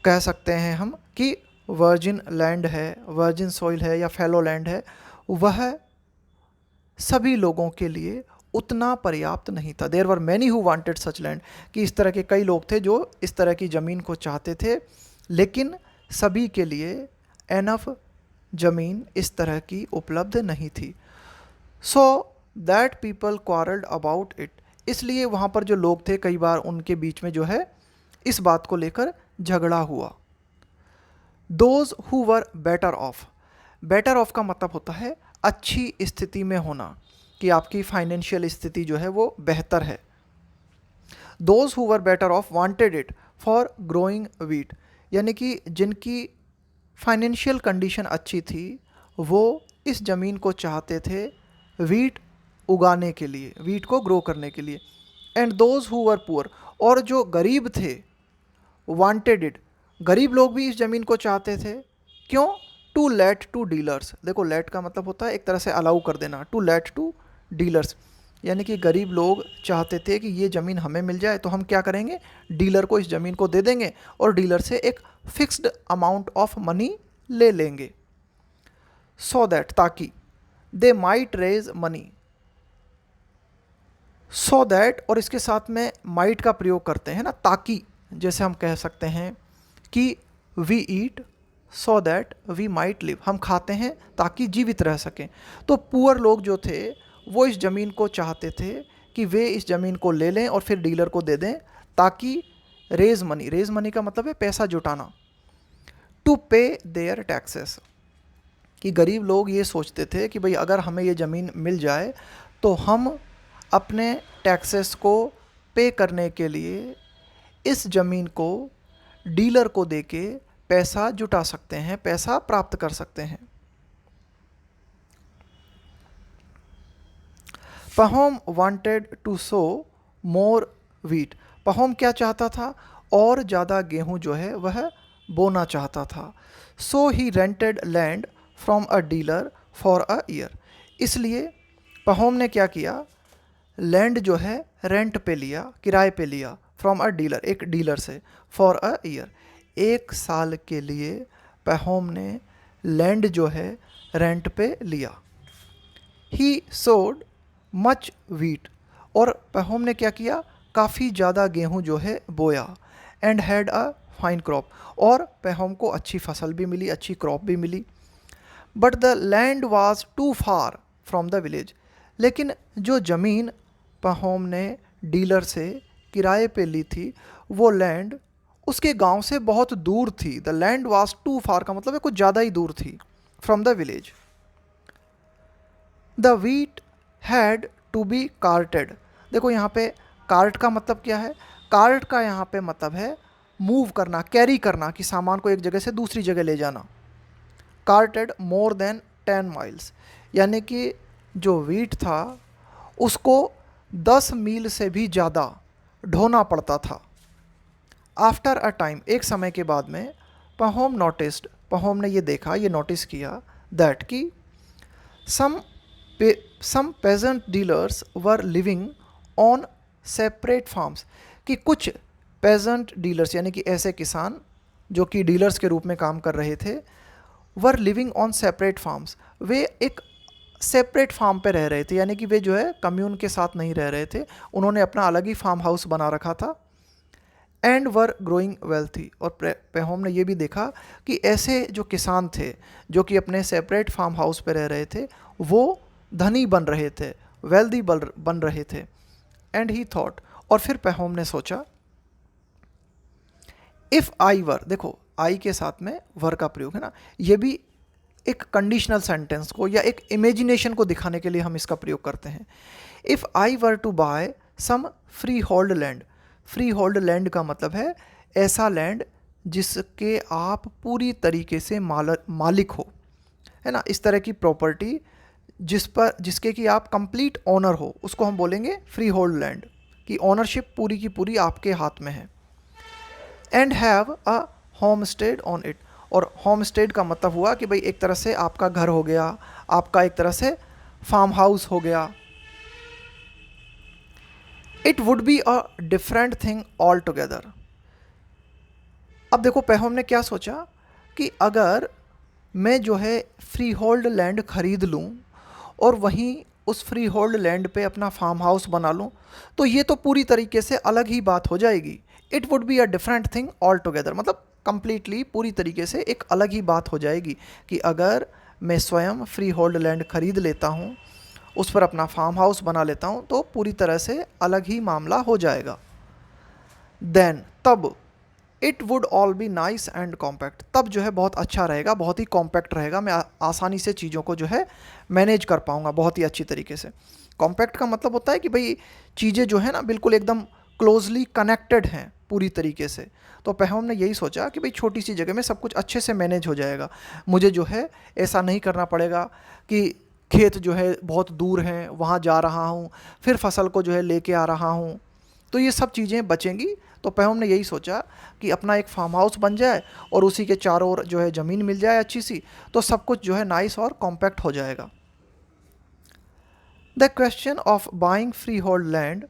Speaker 1: कह सकते हैं हम कि वर्जिन लैंड है, वर्जिन सॉइल है या फैलो लैंड है, वह सभी लोगों के लिए उतना पर्याप्त नहीं था। There were many who wanted such land, कि इस तरह के कई लोग थे जो इस तरह की ज़मीन को चाहते थे, लेकिन सभी के लिए एनफ ज़मीन इस तरह की उपलब्ध नहीं थी। So that people quarrelled about it, इसलिए वहाँ पर जो लोग थे कई बार उनके बीच में जो है इस बात को लेकर झगड़ा हुआ। Those who were better of का मतलब होता है अच्छी स्थिति में होना, कि आपकी फाइनेंशियल स्थिति जो है वो बेहतर है। Those who were better of wanted it for growing wheat, यानी कि जिनकी फाइनेंशियल कंडीशन अच्छी थी वो इस ज़मीन को चाहते थे वीट उगाने के लिए, वीट को ग्रो करने के लिए। And those who were poor, और जो गरीब थे, वांटेड इट, गरीब लोग भी इस ज़मीन को चाहते थे। क्यों? To let to dealers. देखो, लेट का मतलब होता है एक तरह से अलाउ कर देना, टू लेट टू डीलर्स, यानी कि गरीब लोग चाहते थे कि ये ज़मीन हमें मिल जाए तो हम क्या करेंगे, डीलर को इस ज़मीन को दे देंगे और डीलर से एक फिक्स्ड अमाउंट ऑफ मनी ले लेंगे। सो दैट, ताकि, they might raise money, so that, और इसके साथ में माइट का प्रयोग करते हैं ना, ताकि, जैसे हम कह सकते हैं कि we eat so that we might live, हम खाते हैं ताकि जीवित रह सकें। तो पुअर लोग जो थे वो इस ज़मीन को चाहते थे कि वे इस ज़मीन को ले लें और फिर डीलर को दे दें, ताकि रेज मनी का मतलब है पैसा जुटाना, टू पे देयर टैक्सेस, कि गरीब लोग ये सोचते थे कि भाई अगर हमें ये ज़मीन मिल जाए तो हम अपने टैक्सेस को पे करने के लिए इस ज़मीन को डीलर को देके पैसा जुटा सकते हैं, पैसा प्राप्त कर सकते हैं। Pahom wanted to sow more wheat. Pahom क्या चाहता था? और ज़्यादा गेहूँ जो है वह बोना चाहता था। So he rented land from a dealer for a year. इसलिए पहोम ने क्या किया? लैंड जो है रेंट पे लिया, किराए पे लिया, फ्रॉम अ डीलर, एक डीलर से, फॉर अ ईयर, एक साल के लिए पहोम ने लैंड जो है रेंट पे लिया। ही सोड मच वीट। और पहोम ने क्या किया? काफ़ी ज़्यादा गेहूँ जो है बोया। And had a fine crop. और पहोम को अच्छी फसल भी मिली, अच्छी क्रॉप भी मिली। But the land was too far from the village. लेकिन जो ज़मीन पहोम ने डीलर से किराए पे ली थी, वो लैंड उसके गांव से बहुत दूर थी। The land was too far का मतलब है कुछ ज़्यादा ही दूर थी, from the village. The wheat had to be carted. देखो यहाँ पे कार्ट का मतलब क्या है? कार्ट का यहाँ पे मतलब है मूव करना, कैरी करना, कि सामान को एक जगह से दूसरी जगह ले जाना। कार्टेड मोर देन 10 माइल्स, यानी कि जो वीट था उसको 10 मील से भी ज़्यादा ढोना पड़ता था। आफ्टर अ टाइम, एक समय के बाद में, पहोम नोटिस्ड, पहोम ने ये देखा, ये नोटिस किया, दैट कि some peasant dealers were living on separate farms, कि कुछ पेजेंट डीलर्स यानी कि ऐसे किसान जो कि डीलर्स के रूप में काम कर रहे थे, were living on separate farms, वे एक सेपरेट फार्म पे रह रहे थे, यानी कि वे जो है कम्यून के साथ नहीं रह रहे थे, उन्होंने अपना अलग ही फार्म हाउस बना रखा था। एंड वर ग्रोइंग वेल्थी, और पहोम ने ये भी देखा कि ऐसे जो किसान थे जो कि अपने सेपरेट फार्म हाउस पे रह रहे थे, वो धनी बन रहे थे, वेल्दी बन रहे थे। एंड ही थॉट, और फिर पहोम ने सोचा, इफ़ आई वर, देखो आई के साथ में वर का प्रयोग है ना, ये भी एक कंडीशनल सेंटेंस को या एक इमेजिनेशन को दिखाने के लिए हम इसका प्रयोग करते हैं। If I were to buy some freehold land. Freehold land का मतलब है ऐसा लैंड जिसके आप पूरी तरीके से मालिक हो, है ना, इस तरह की प्रॉपर्टी जिसके कि आप कंप्लीट ओनर हो, उसको हम बोलेंगे फ्री होल्ड लैंड, कि ओनरशिप पूरी की पूरी आपके हाथ में है। And have a home stayed on it, और होम स्टेड का मतलब हुआ कि भाई एक तरह से आपका घर हो गया, आपका एक तरह से फार्म हाउस हो गया। It would be a different thing all together. अब देखो पहोम ने क्या सोचा कि अगर मैं जो है फ्री होल्ड लैंड खरीद लूँ और वहीं उस फ्री होल्ड लैंड पे अपना फार्म हाउस बना लूँ, तो ये तो पूरी तरीके से अलग ही बात हो जाएगी। It would be a different thing all together, मतलब कंप्लीटली पूरी तरीके से एक अलग ही बात हो जाएगी कि अगर मैं स्वयं फ्री होल्ड लैंड खरीद लेता हूँ, उस पर अपना फार्म हाउस बना लेता हूँ, तो पूरी तरह से अलग ही मामला हो जाएगा। देन, तब, it would all be nice and compact, तब जो है बहुत अच्छा रहेगा, बहुत ही कॉम्पैक्ट रहेगा, मैं आसानी से चीज़ों को जो है मैनेज कर पाऊँगा बहुत ही अच्छी तरीके से। कॉम्पैक्ट का मतलब होता है कि भाई चीज़ें जो है ना बिल्कुल एकदम क्लोजली कनेक्टेड हैं पूरी तरीके से। तो पहोम ने यही सोचा कि भाई छोटी सी जगह में सब कुछ अच्छे से मैनेज हो जाएगा, मुझे जो है ऐसा नहीं करना पड़ेगा कि खेत जो है बहुत दूर हैं, वहाँ जा रहा हूँ, फिर फसल को जो है लेके आ रहा हूँ, तो ये सब चीज़ें बचेंगी। तो पहोम ने यही सोचा कि अपना एक फार्म हाउस बन जाए और उसी के चारों ओर जो है ज़मीन मिल जाए अच्छी सी, तो सब कुछ जो है नाइस और कॉम्पैक्ट हो जाएगा। The question of buying freehold land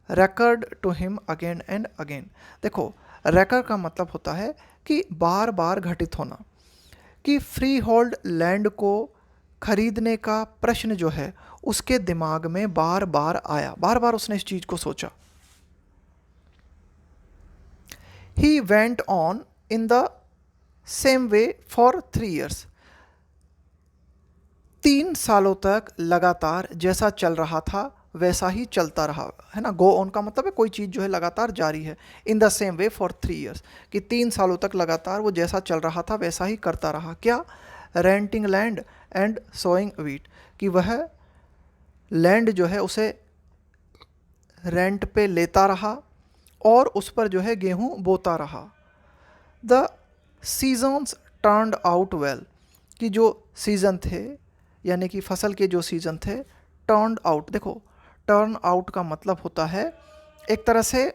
Speaker 1: recurred to him again and again. देखो रेकर का मतलब होता है कि बार बार घटित होना, कि फ्री होल्ड लैंड को खरीदने का प्रश्न जो है उसके दिमाग में बार बार आया, बार बार उसने इस चीज़ को सोचा। He went on in the same way for 3 years। 3 सालों तक लगातार जैसा चल रहा था वैसा ही चलता रहा, है ना। गो ऑन का मतलब है कोई चीज़ जो है लगातार जारी है। In the same way for 3 years, कि 3 सालों तक लगातार वो जैसा चल रहा था वैसा ही करता रहा। क्या? Renting land and sowing wheat, कि वह लैंड जो है उसे रेंट पे लेता रहा और उस पर जो है गेहूँ बोता रहा। The seasons turned out well, कि जो सीज़न थे यानी कि फसल के जो सीज़न थे, टर्न्ड आउट, देखो टर्न आउट का मतलब होता है एक तरह से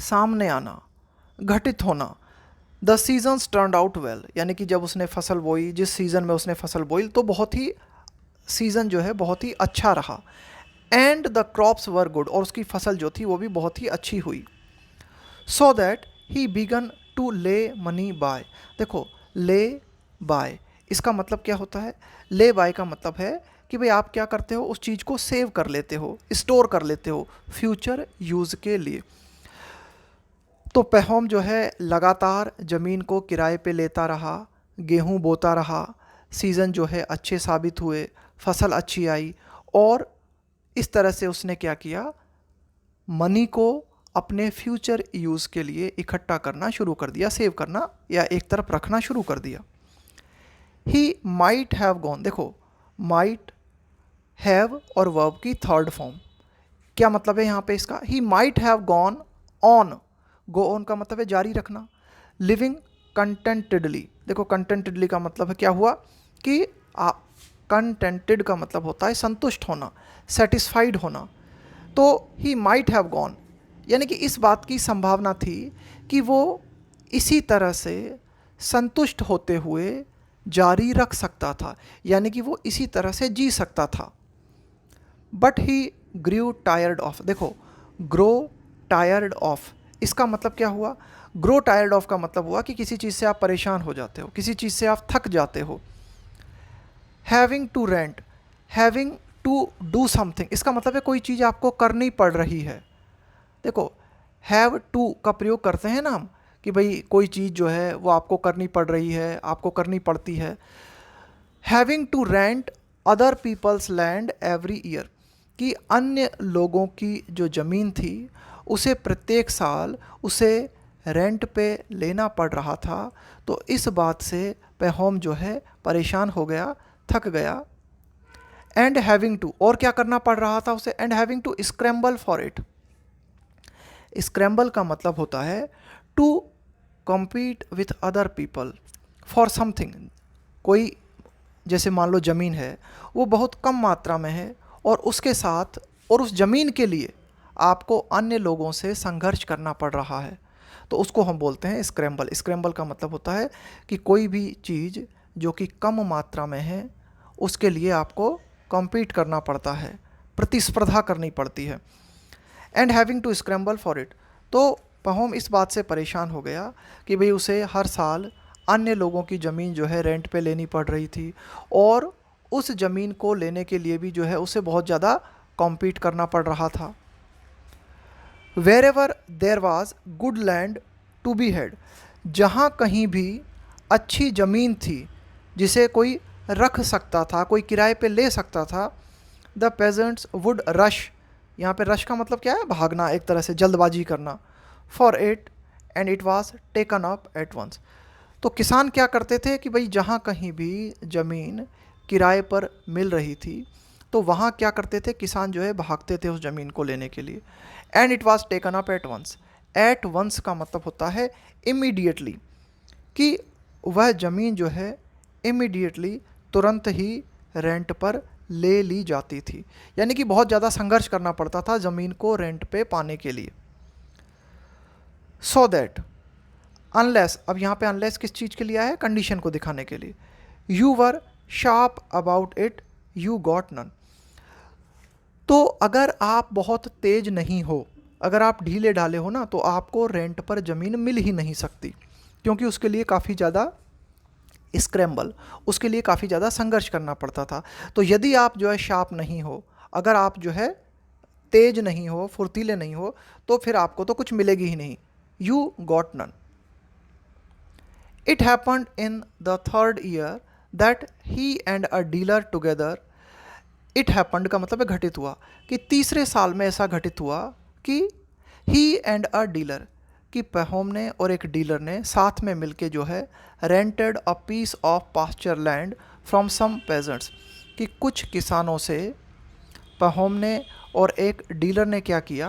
Speaker 1: सामने आना, घटित होना। The seasons turn out well, यानी कि जब उसने फसल बोई, जिस सीज़न में उसने फसल बोई, तो बहुत ही सीज़न जो है बहुत ही अच्छा रहा। And the crops were good, और उसकी फसल जो थी वो भी बहुत ही अच्छी हुई। So that he began to lay money by. देखो, ले बाय इसका मतलब क्या होता है? ले बाय का मतलब है कि भाई आप क्या करते हो, उस चीज़ को सेव कर लेते हो, स्टोर कर लेते हो फ्यूचर यूज़ के लिए। तो पहौम जो है लगातार ज़मीन को किराए पे लेता रहा, गेहूँ बोता रहा, सीज़न जो है अच्छे साबित हुए, फसल अच्छी आई, और इस तरह से उसने क्या किया, मनी को अपने फ्यूचर यूज़ के लिए इकट्ठा करना शुरू कर दिया, सेव करना या एक तरफ रखना शुरू कर दिया। ही माइट हैव गॉन, देखो माइट हैव और वर्ब की थर्ड फॉर्म, क्या मतलब है यहाँ पे इसका? He might have gone on, go on का मतलब है जारी रखना। लिविंग कंटेंटेडली, देखो कंटेंटेडली का मतलब है क्या हुआ कि कंटेंटेड का मतलब होता है संतुष्ट होना, सेटिस्फाइड होना। तो ही माइट हैव गॉन, यानी कि इस बात की संभावना थी कि वो इसी तरह से संतुष्ट होते हुए जारी रख सकता था, यानी कि वो इसी तरह से जी सकता था। But he grew tired of, देखो ग्रो टायर्ड ऑफ इसका मतलब क्या हुआ? ग्रो टायर्ड ऑफ का मतलब हुआ कि किसी चीज़ से आप परेशान हो जाते हो, किसी चीज़ से आप थक जाते हो। Having to rent, having to do something, इसका मतलब है कोई चीज़ आपको करनी पड़ रही है। देखो, हैव टू का प्रयोग करते हैं ना हम कि भाई कोई चीज़ जो है वो आपको करनी पड़ रही है, आपको करनी पड़ती है। Having to rent other people's land every year, कि अन्य लोगों की जो ज़मीन थी उसे प्रत्येक साल उसे रेंट पे लेना पड़ रहा था। तो इस बात से पहौम जो है परेशान हो गया, थक गया। एंड हैविंग टू, और क्या करना पड़ रहा था उसे? And having to scramble for it, scramble का मतलब होता है to compete with other people for something. कोई जैसे मान लो ज़मीन है, वो बहुत कम मात्रा में है, और उसके साथ और उस ज़मीन के लिए आपको अन्य लोगों से संघर्ष करना पड़ रहा है, तो उसको हम बोलते हैं स्क्रैम्बल। स्क्रैम्बल का मतलब होता है कि कोई भी चीज़ जो कि कम मात्रा में है उसके लिए आपको कॉम्पीट करना पड़ता है, प्रतिस्पर्धा करनी पड़ती है। And having to scramble for it, तो पहौम इस बात से परेशान हो गया कि भाई उसे हर साल अन्य लोगों की ज़मीन जो है रेंट पे लेनी पड़ रही थी, और उस ज़मीन को लेने के लिए भी जो है उसे बहुत ज़्यादा कॉम्पीट करना पड़ रहा था। Wherever there was good land to be had, जहाँ कहीं भी अच्छी ज़मीन थी जिसे कोई रख सकता था, कोई किराए पे ले सकता था, द पेजेंट्स वुड रश, यहाँ पे रश का मतलब क्या है? भागना, एक तरह से जल्दबाजी करना। For it and it was taken up at once, तो किसान क्या करते थे कि भाई जहाँ कहीं भी ज़मीन किराए पर मिल रही थी तो वहाँ क्या करते थे, किसान जो है भागते थे उस ज़मीन को लेने के लिए। And it was taken up at once, at once का मतलब होता है इमीडिएटली, कि वह ज़मीन जो है इमीडिएटली तुरंत ही रेंट पर ले ली जाती थी, यानी कि बहुत ज़्यादा संघर्ष करना पड़ता था ज़मीन को रेंट पे पाने के लिए। सो दैट, अनलेस, अब यहाँ पे अनलेस किस चीज़ के लिए आया है? कंडीशन को दिखाने के लिए। You were sharp about it you got none, तो अगर आप बहुत तेज नहीं हो, अगर आप ढीले ढाले हो ना, तो आपको रेंट पर ज़मीन मिल ही नहीं सकती, क्योंकि उसके लिए काफ़ी ज़्यादा स्क्रैम्बल, उसके लिए काफ़ी ज़्यादा संघर्ष करना पड़ता था। तो यदि आप जो है शार्प नहीं हो, अगर आप जो है तेज नहीं हो, फुर्तीले नहीं हो, तो फिर आपको तो कुछ मिलेगी ही नहीं। You got none. It happened in the third year that he and a dealer together, it happened का मतलब है घटित हुआ, कि तीसरे साल में ऐसा घटित हुआ कि ही एंड अ डीलर, कि पहौम ने और एक डीलर ने साथ में मिलके जो है rented a piece of pasture land from some peasants, कि कुछ किसानों से पहौम ने और एक डीलर ने क्या किया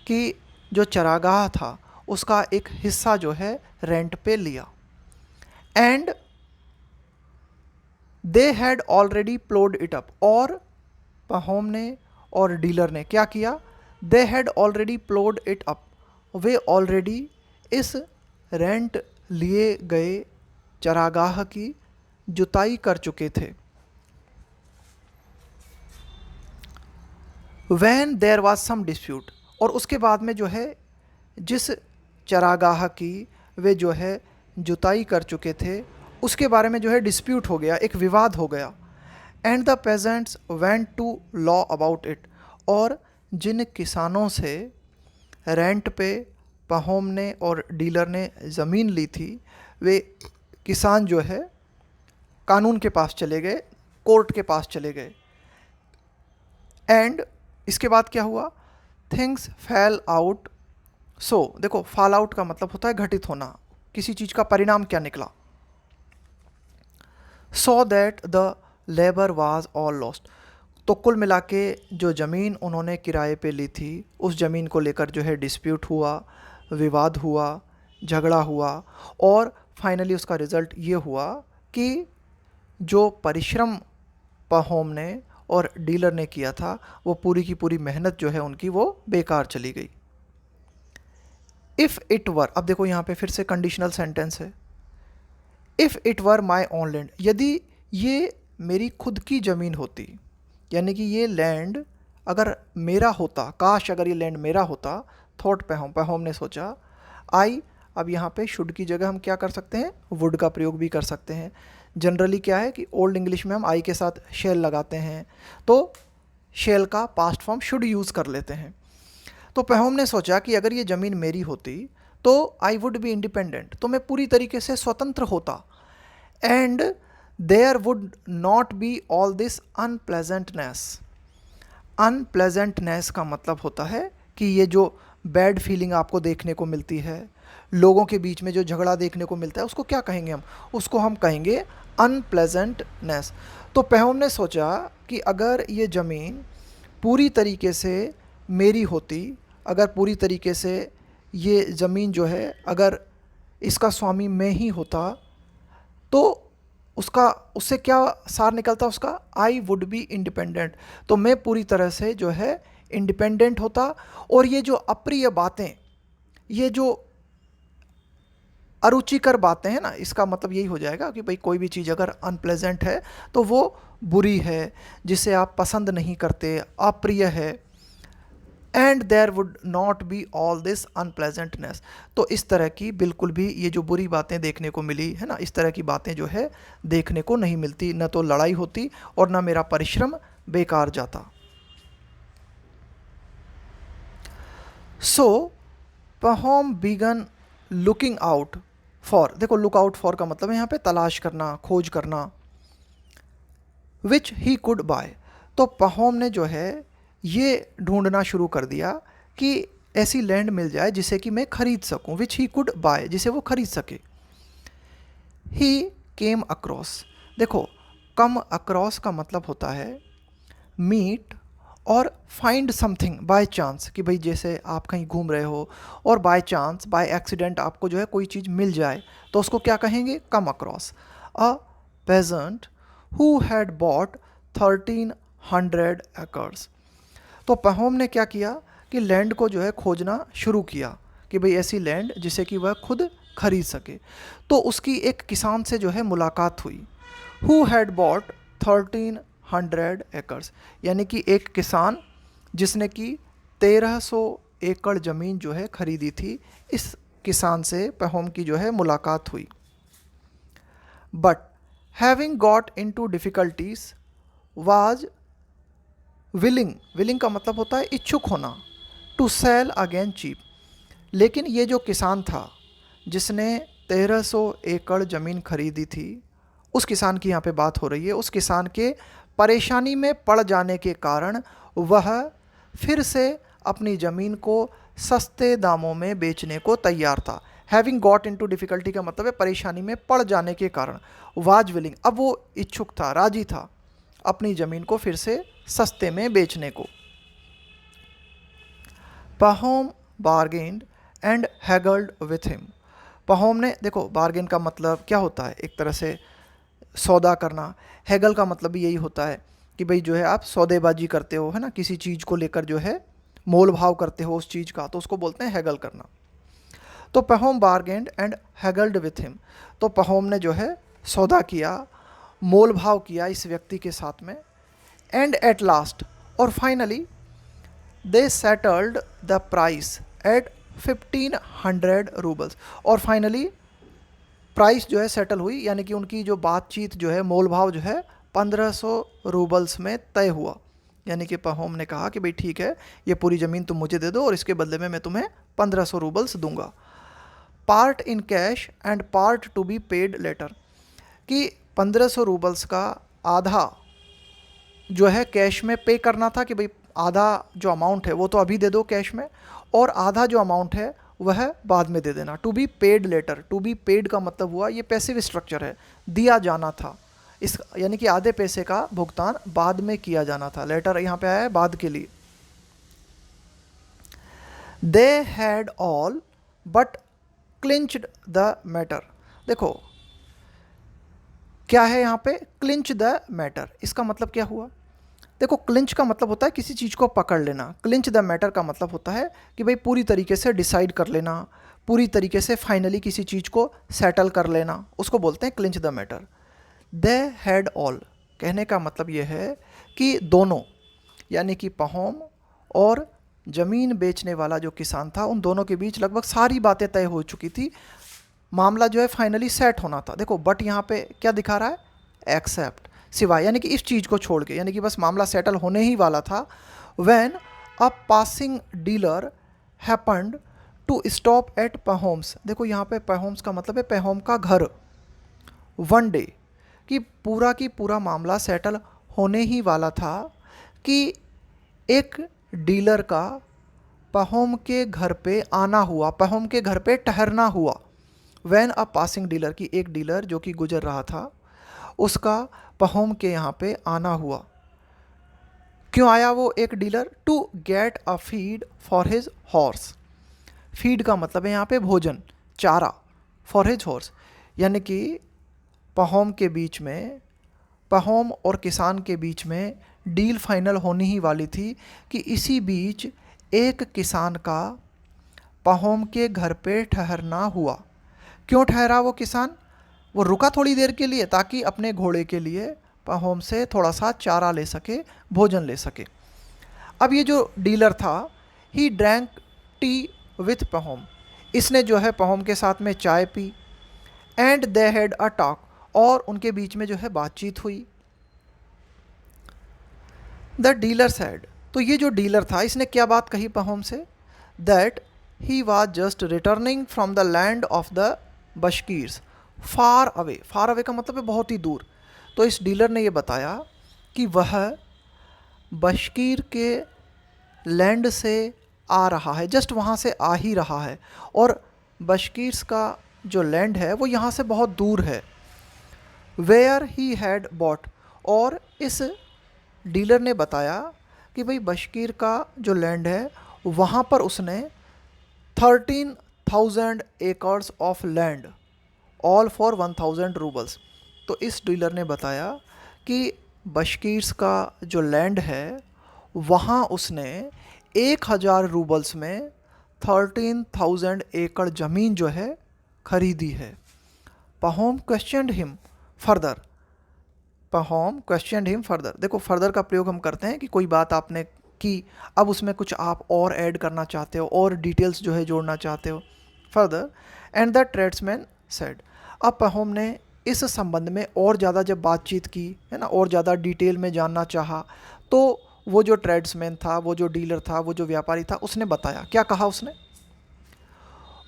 Speaker 1: कि जो चरागाह था उसका एक हिस्सा जो है रेंट पे लिया। And they had already ploughed it up, और पहौम ने और डीलर ने क्या किया, they had already ploughed it up, वे ऑलरेडी इस रेंट लिए गए चरागाह की जुताई कर चुके थे। When there was some dispute, और उसके बाद में जो है जिस चरागाह की वे जो है जुताई कर चुके थे उसके बारे में जो है डिस्प्यूट हो गया, एक विवाद हो गया। And the peasants went to law about it, और जिन किसानों से रेंट पे पहोम ने और डीलर ने ज़मीन ली थी वे किसान जो है कानून के पास चले गए, कोर्ट के पास चले गए। एंड इसके बाद क्या हुआ, थिंग्स फैल आउट। सो देखो, फॉल आउट का मतलब होता है घटित होना, किसी चीज़ का परिणाम क्या निकला। So that the labour was all lost, तो कुल मिला के जो ज़मीन उन्होंने किराए पे ली थी उस ज़मीन को लेकर जो है डिस्प्यूट हुआ, विवाद हुआ, झगड़ा हुआ, और फाइनली उसका रिज़ल्ट ये हुआ कि जो परिश्रम पहोम ने और डीलर ने किया था वो पूरी की पूरी मेहनत जो है उनकी वो बेकार चली गई। इफ़ इट वर, अब देखो यहाँ पे फिर से कंडीशनल सेंटेंस है, if it were my own land, यदि ये मेरी खुद की ज़मीन होती, यानी कि ये लैंड अगर मेरा होता, काश अगर ये लैंड मेरा होता, थॉट पहोम ने सोचा, आई, अब यहाँ पे शुड की जगह हम क्या कर सकते हैं, वुड का प्रयोग भी कर सकते हैं। जनरली क्या है कि ओल्ड इंग्लिश में हम आई के साथ शेल लगाते हैं, तो शेल का पास्ट फॉर्म शुड यूज़ कर लेते हैं। तो पहोम ने सोचा कि अगर ये ज़मीन मेरी होती तो आई वुड बी इंडिपेंडेंट, तो मैं पूरी तरीके से स्वतंत्र होता, and there would not be all this unpleasantness. Unpleasantness का मतलब होता है कि ये जो बैड फीलिंग आपको देखने को मिलती है, लोगों के बीच में जो झगड़ा देखने को मिलता है, उसको क्या कहेंगे हम, उसको हम कहेंगे अनप्लेजेंटनेस। तो पहोम ने सोचा कि अगर ये ज़मीन पूरी तरीके से मेरी होती, अगर पूरी तरीके से ये ज़मीन जो है अगर इसका स्वामी मैं ही होता, तो उसका उससे क्या सार निकलता उसका, आई वुड बी इंडिपेंडेंट, तो मैं पूरी तरह से जो है इंडिपेंडेंट होता। और ये जो अप्रिय बातें, ये जो अरुचिकर बातें हैं ना, इसका मतलब यही हो जाएगा कि भाई कोई भी चीज़ अगर अनप्लेजेंट है तो वो बुरी है, जिसे आप पसंद नहीं करते, अप्रिय है। And there would not be all this unpleasantness, तो इस तरह की बिल्कुल भी ये जो बुरी बातें देखने को मिली है ना, इस तरह की बातें जो है देखने को नहीं मिलती, न तो लड़ाई होती और न मेरा परिश्रम बेकार जाता। सो पहोम बिगन लुकिंग आउट फॉर, देखो लुक आउट फॉर का मतलब है यहाँ पे तलाश करना, खोज करना, विच ही कुड बाय, तो पहोम ने जो है ये ढूंढना शुरू कर दिया कि ऐसी लैंड मिल जाए जिसे कि मैं खरीद सकूं, विच ही कुड बाय, जिसे वो खरीद सके। ही केम अक्रॉस, देखो कम अक्रॉस का मतलब होता है मीट और फाइंड समथिंग बाय चांस, कि भाई जैसे आप कहीं घूम रहे हो और बाय चांस, बाय एक्सीडेंट आपको जो है कोई चीज़ मिल जाए, तो उसको क्या कहेंगे, come across. A peasant who had bought 1300 acres, तो पहोम ने क्या किया कि लैंड को जो है खोजना शुरू किया कि भाई ऐसी लैंड जिसे कि वह खुद खरीद सके। तो उसकी एक किसान से जो है मुलाकात हुई, हु हैड बॉट 1300 एकर्स, यानी कि एक किसान जिसने कि 1300 एकड़ ज़मीन जो है खरीदी थी, इस किसान से पहोम की जो है मुलाकात हुई। But having got into difficulties was willing, willing का मतलब होता है इच्छुक होना, टू सेल अगेन चीप, लेकिन ये जो किसान था जिसने 1300 एकड़ ज़मीन खरीदी थी, उस किसान की यहाँ पे बात हो रही है, उस किसान के परेशानी में पड़ जाने के कारण वह फिर से अपनी ज़मीन को सस्ते दामों में बेचने को तैयार था। हैविंग गॉट इनटू डिफ़िकल्टी का मतलब है परेशानी में पड़ जाने के कारण, वाज विलिंग, अब वो इच्छुक था, राजी था अपनी ज़मीन को फिर से सस्ते में बेचने को। पहोम बार्गेन्ड एंड हैगल्ड विथ हिम, पहोम ने, देखो बार्गेन का मतलब क्या होता है, एक तरह से सौदा करना, हैगल का मतलब भी यही होता है कि भाई जो है आप सौदेबाजी करते हो, है ना, किसी चीज़ को लेकर जो है मोल भाव करते हो उस चीज़ का, तो उसको बोलते हैं हैगल करना। तो पहोम बार्गेंड एंड हैगल्ड विथ हिम, तो पहोम ने जो है सौदा किया, मोल भाव किया इस व्यक्ति के साथ में। एंड एट लास्ट, और finally, they settled the price at 1500 roubles, और फाइनली प्राइस जो है सेटल हुई, यानी कि उनकी जो बातचीत जो है, मोल भाव जो है 1500 रूबल्स में तय हुआ। यानी कि पहोम ने कहा कि भाई ठीक है, ये पूरी ज़मीन तुम मुझे दे दो और इसके बदले में मैं तुम्हें 1500 रूबल्स दूंगा, part in cash and part to be paid later, कि 1500 रूबल्स का आधा जो है कैश में पे करना था, कि भाई आधा जो अमाउंट है वो तो अभी दे दो कैश में, और आधा जो अमाउंट है वह बाद में दे देना। To be paid later, to be paid का मतलब हुआ ये पैसिव स्ट्रक्चर है, दिया जाना था इस, यानी कि आधे पैसे का भुगतान बाद में किया जाना था। लेटर यहाँ पे आया है बाद के लिए। They had all but clinched the matter, देखो क्या है यहाँ पे, क्लिंच द मैटर, इसका मतलब क्या हुआ। देखो क्लिंच का मतलब होता है किसी चीज़ को पकड़ लेना, क्लिंच द मैटर का मतलब होता है कि भाई पूरी तरीके से डिसाइड कर लेना, पूरी तरीके से फाइनली किसी चीज़ को सेटल कर लेना, उसको बोलते हैं clinch the matter. They had all, कहने का मतलब यह है कि दोनों, यानी कि पहोम और ज़मीन बेचने वाला जो किसान था, उन दोनों के बीच लगभग सारी बातें तय हो चुकी थी, मामला जो है फाइनली सेट होना था। देखो बट यहाँ पे क्या दिखा रहा है, एक्सेप्ट, सिवाय, यानी कि इस चीज़ को छोड़ के, यानी कि बस मामला सेटल होने ही वाला था। When a passing dealer happened to stop at Pahom's, देखो यहाँ पे पहोम्स का मतलब है पहोम का घर। वन डे, कि पूरा मामला सेटल होने ही वाला था कि एक डीलर का पहोम के घर पे आना हुआ, पहोम के घर पे ठहरना हुआ। वैन अ पासिंग डीलर, की एक डीलर जो कि गुजर रहा था उसका पहोम के यहाँ पे आना हुआ। क्यों आया वो एक dealer, to get a feed for his horse, feed का मतलब है यहाँ पे भोजन, चारा, फॉर हिज हॉर्स, यानी कि पहोम के बीच में, पहोम और किसान के बीच में डील फाइनल होनी ही वाली थी कि इसी बीच एक किसान का पहोम के घर पे ठहरना हुआ। क्यों ठहरा वो किसान, वो रुका थोड़ी देर के लिए ताकि अपने घोड़े के लिए पहोम से थोड़ा सा चारा ले सके, भोजन ले सके। अब ये जो डीलर था, ही ड्रैंक टी विथ पहोम, इसने जो है पहोम के साथ में चाय P. And they had a talk, और उनके बीच में जो है बातचीत हुई। द डीलर सैड, तो ये जो डीलर था इसने क्या बात कही पहोम से, that he was just returning from the land of the Bashkirs far away, far away का मतलब है बहुत ही दूर। तो इस डीलर ने ये बताया कि वह बशकीर के लैंड से आ रहा है, जस्ट वहाँ से आ ही रहा है, और बशकीर्स का जो लैंड है वो यहाँ से बहुत दूर है। वेयर ही हैड बॉट, और इस डीलर ने बताया कि भाई बशकीर का जो लैंड है वहाँ पर उसने 13,000 acres of land, all for 1000 roubles. तो इस डीलर ने बताया कि बशकीर्स का जो लैंड है वहाँ उसने 1000 रूबल्स में 13,000 एकड़ ज़मीन जो है खरीदी है। Pahom questioned him further, Pahom questioned him further, देखो फर्दर का प्रयोग हम करते हैं कि कोई बात आपने की, अब उसमें कुछ आप और ऐड करना चाहते हो, और डिटेल्स जो है जोड़ना चाहते हो, further. And the tradesman said, अब पहोम ने इस संबंध में और ज़्यादा जब बातचीत की है ना, और ज़्यादा डिटेल में जानना चाहा, तो वो जो ट्रेड्समैन था, वो जो डीलर था, वो जो व्यापारी था, उसने बताया, क्या कहा उसने,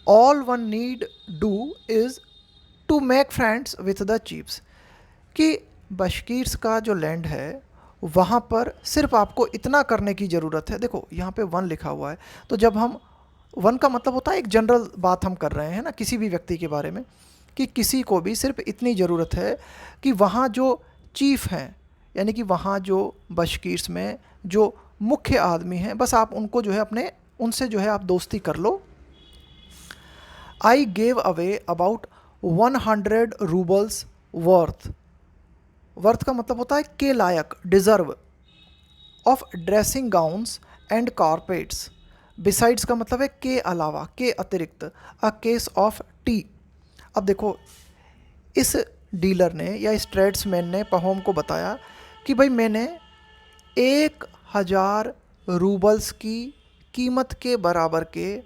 Speaker 1: all one need do is to make friends with the chiefs, कि बशकीर्स का जो लैंड है वहाँ पर सिर्फ आपको इतना करने की ज़रूरत है। देखो यहाँ पे वन लिखा हुआ है, तो जब हम, वन का मतलब होता है एक जनरल बात हम कर रहे हैं ना किसी भी व्यक्ति के बारे में, कि किसी को भी सिर्फ इतनी ज़रूरत है कि वहाँ जो चीफ़ हैं, यानी कि वहाँ जो बशकीर्स में जो मुख्य आदमी हैं, बस आप उनको जो है अपने, उनसे जो है आप दोस्ती कर लो। I gave away about 100 rubles worth, worth का मतलब होता है के लायक, deserve, of dressing gowns and carpets, besides का मतलब है के अलावा, के अतिरिक्त, अ केस ऑफ टी। अब देखो, इस डीलर ने या इस ट्रेड्समैन ने पहोम को बताया कि भाई मैंने 1,000 रूबल्स की कीमत के बराबर के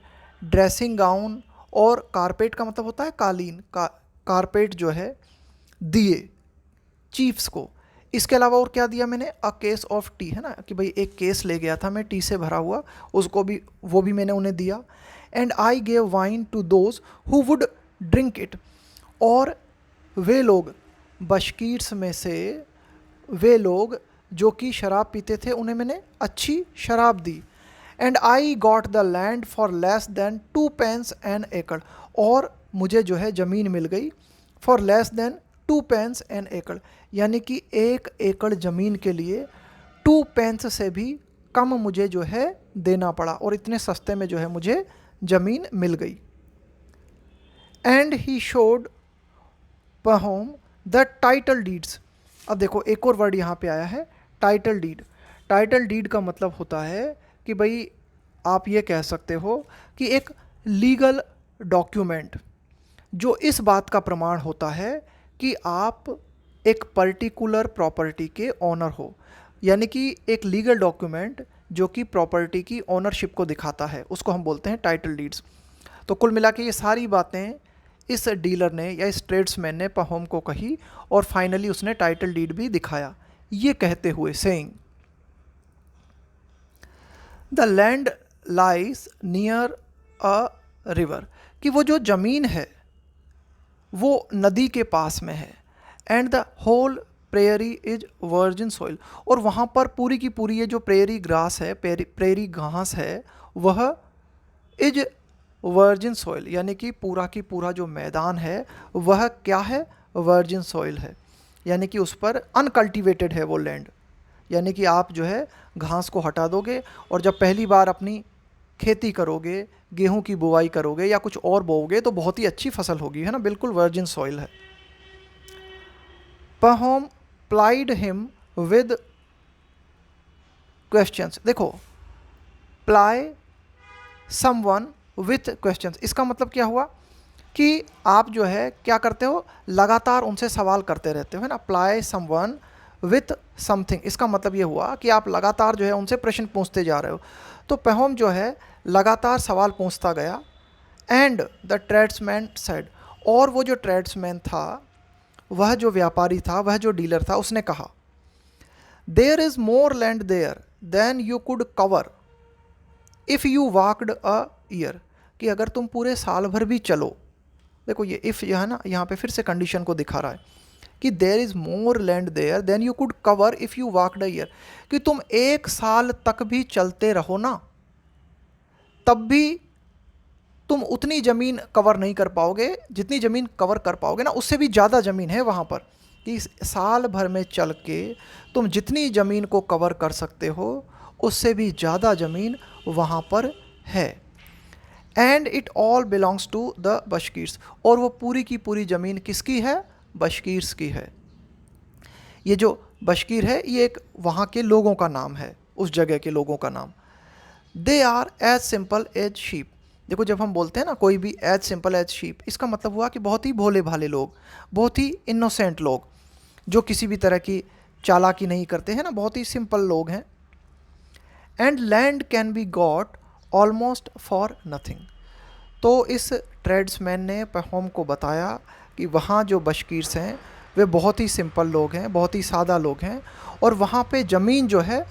Speaker 1: ड्रेसिंग गाउन और कारपेट का मतलब होता है कालीन, कारपेट जो है, दिए चीफ्स को। इसके अलावा और क्या दिया मैंने, अ केस ऑफ टी, है ना, कि भाई एक केस ले गया था मैं टी से भरा हुआ, उसको भी, वो भी मैंने उन्हें दिया। And I gave wine to those who would drink it, और वे लोग, बशकीर्स में से वे लोग जो कि शराब पीते थे, उन्हें मैंने अच्छी शराब दी। And I got the land for less than 2 pence an acre, और मुझे जो है ज़मीन मिल गई for less than 2 pence an acre, यानी कि 1 एकड़ ज़मीन के लिए 2 pence से भी कम मुझे जो है देना पड़ा, और इतने सस्ते में जो है मुझे ज़मीन मिल गई। And he showed Pahom the title deeds. अब देखो एक और वर्ड यहाँ पे आया है, टाइटल डीड। टाइटल डीड का मतलब होता है कि भाई आप ये कह सकते हो कि एक लीगल डॉक्यूमेंट जो इस बात का प्रमाण होता है कि आप एक पर्टिकुलर प्रॉपर्टी के ऑनर हो, यानी कि एक लीगल डॉक्यूमेंट जो कि प्रॉपर्टी की ऑनरशिप को दिखाता है, उसको हम बोलते हैं टाइटल डीड्स। तो कुल मिला के ये सारी बातें इस डीलर ने या इस ट्रेड्समैन ने पहोम को कही, और फाइनली उसने टाइटल डीड भी दिखाया, ये कहते हुए saying the land lies near a river, कि वो जो ज़मीन है वो नदी के पास में है। And the whole prairie is virgin soil, और वहाँ पर पूरी की पूरी ये जो प्रेयरी ग्रास है, प्रेयरी घास है, वह इज वर्जिन सॉइल, यानी कि पूरा की पूरा जो मैदान है वह क्या है, वर्जिन सॉइल है, यानी कि उस पर अनकल्टिवेटेड है वो लैंड, यानी कि आप जो है घास को हटा दोगे और जब पहली बार अपनी खेती करोगे, गेहूं की बुवाई करोगे या कुछ और बोओगे तो बहुत ही अच्छी फसल होगी, है ना, बिल्कुल वर्जिन सॉइल है। पहोम प्लाइड हिम विद क्वेश्चंस। देखो, प्लाई समवन विथ क्वेश्चंस, इसका मतलब क्या हुआ कि आप जो है क्या करते हो, लगातार उनसे सवाल करते रहते हो, है ना। प्लाई समवन विथ समथिंग, इसका मतलब ये हुआ कि आप लगातार जो है उनसे प्रश्न पूछते जा रहे हो। तो पहोम जो है लगातार सवाल पूछता गया। एंड द ट्रेड्समैन सेड, और वो जो ट्रेड्समैन था, वह जो व्यापारी था, वह जो डीलर था, उसने कहा, there is more land there than you could cover if you walked a year, कि अगर तुम पूरे साल भर भी चलो, देखो ये इफ़ जो है ना, यहाँ पे फिर से कंडीशन को दिखा रहा है कि there is more land there than you could cover if you walked a year, कि तुम 1 साल तक भी चलते रहो ना, तब भी तुम उतनी ज़मीन कवर नहीं कर पाओगे, जितनी ज़मीन कवर कर पाओगे ना, उससे भी ज़्यादा ज़मीन है वहाँ पर, कि साल भर में चल के तुम जितनी ज़मीन को कवर कर सकते हो उससे भी ज़्यादा ज़मीन वहाँ पर है। And it all belongs to the Bashkirs, और वो पूरी की पूरी ज़मीन किसकी है, बशकीर्स की है। ये जो बशकीर है ये एक वहाँ के लोगों का नाम है, उस जगह के लोगों का नाम। They are as simple as sheep. देखो जब हम बोलते हैं ना कोई भी एज सिंपल एज शीप, इसका मतलब हुआ कि बहुत ही भोले भाले लोग, बहुत ही इनोसेंट लोग, जो किसी भी तरह की चालाकी नहीं करते हैं ना, बहुत ही सिंपल लोग हैं। And land can be got almost for nothing. तो इस ट्रेड्समैन ने पहोम को बताया कि वहाँ जो बशकीर्स हैं वे बहुत ही सिंपल लोग हैं, बहुत ही सादा लोग हैं, और वहाँ पे ज़मीन जो है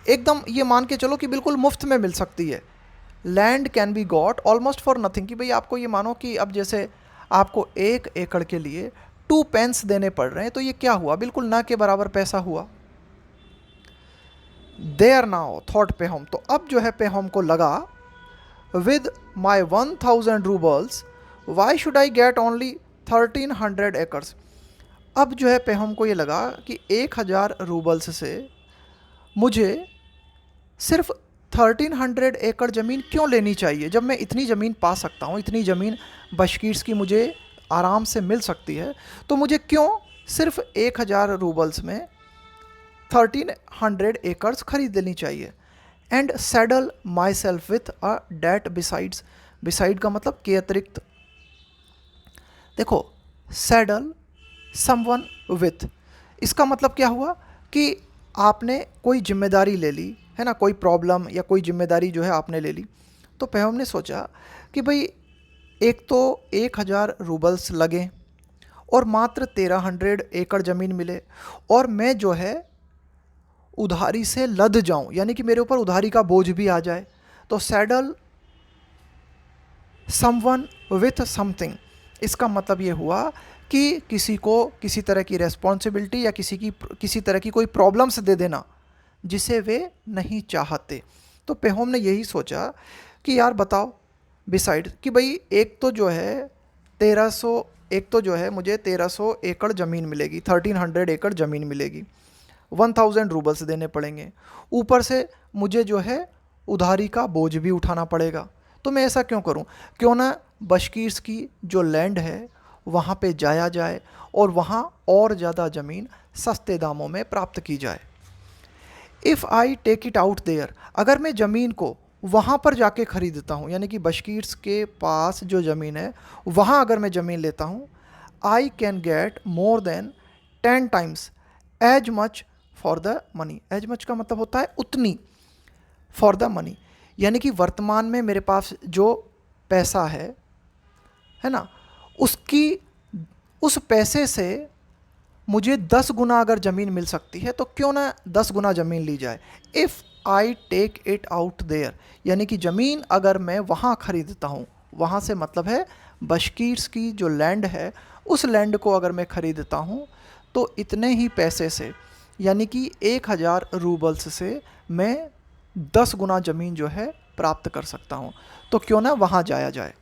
Speaker 1: एकदम ये मान के चलो कि बिल्कुल मुफ्त में मिल सकती है। Land can be got almost for nothing, कि भाई आपको ये मानो कि अब जैसे आपको 1 एकड़ के लिए 2 pence देने पड़ रहे हैं, तो ये क्या हुआ, बिल्कुल ना के बराबर पैसा हुआ। देयर नाउ थॉट पहोम, तो अब जो है पहोम को लगा, with my 1000 roubles why should I get only 1300 acres. अब जो है पहोम को ये लगा कि 1000 रूबल्स से मुझे सिर्फ 1300 एकड़ ज़मीन क्यों लेनी चाहिए, जब मैं इतनी ज़मीन पा सकता हूँ, इतनी ज़मीन बशकीर्स की मुझे आराम से मिल सकती है, तो मुझे क्यों सिर्फ 1000 रूबल्स में 1300 एकर्स खरीद लेनी चाहिए। And saddle myself with a debt besides, beside का मतलब के अतिरिक्त। देखो, सैडल समवन विथ, इसका मतलब क्या हुआ कि आपने कोई जिम्मेदारी ले ली है ना, कोई प्रॉब्लम या कोई जिम्मेदारी जो है आपने ले ली। तो पहले हमने सोचा कि भाई एक तो 1000 रूबल्स लगे और मात्र 1300 एकड़ ज़मीन मिले, और मैं जो है उधारी से लद जाऊं, यानी कि मेरे ऊपर उधारी का बोझ भी आ जाए। तो सैडल समवन विथ समथिंग, इसका मतलब ये हुआ कि किसी को किसी तरह की रेस्पॉन्सिबिलिटी या किसी तरह की कोई प्रॉब्लम्स दे देना जिसे वे नहीं चाहते। तो पेहोम ने यही सोचा कि यार बताओ, बिसाइड कि भाई एक तो जो है 1300, एक तो जो है मुझे 1300 एकड़ ज़मीन मिलेगी, 1300 एकड़ ज़मीन मिलेगी, 1000 रूबल्स देने पड़ेंगे, ऊपर से मुझे जो है उधारी का बोझ भी उठाना पड़ेगा। तो मैं ऐसा क्यों करूं, क्यों ना बशकीर्स की जो लैंड है वहाँ पे जाया जाए और वहाँ और ज़्यादा ज़मीन सस्ते दामों में प्राप्त की जाए। If I take it out there, अगर मैं ज़मीन को वहाँ पर जाके ख़रीदता हूँ, यानी कि बशकीर्स के पास जो ज़मीन है वहाँ अगर मैं ज़मीन लेता हूँ, I can get more than 10 times as much for the money. As much का मतलब होता है उतनी, फॉर द मनी, यानी कि वर्तमान में मेरे पास जो पैसा है ना, उसकी उस पैसे से मुझे 10 गुना अगर ज़मीन मिल सकती है तो क्यों ना 10 गुना ज़मीन ली जाए। If I take it out there, यानी कि ज़मीन अगर मैं वहाँ ख़रीदता हूँ, वहाँ से मतलब है बशकीर्स की जो लैंड है उस लैंड को अगर मैं ख़रीदता हूँ तो इतने ही पैसे से, यानी कि 1000 रूबल्स से मैं 10 गुना ज़मीन जो है प्राप्त कर सकता हूँ। तो क्यों ना वहाँ जाया जाए।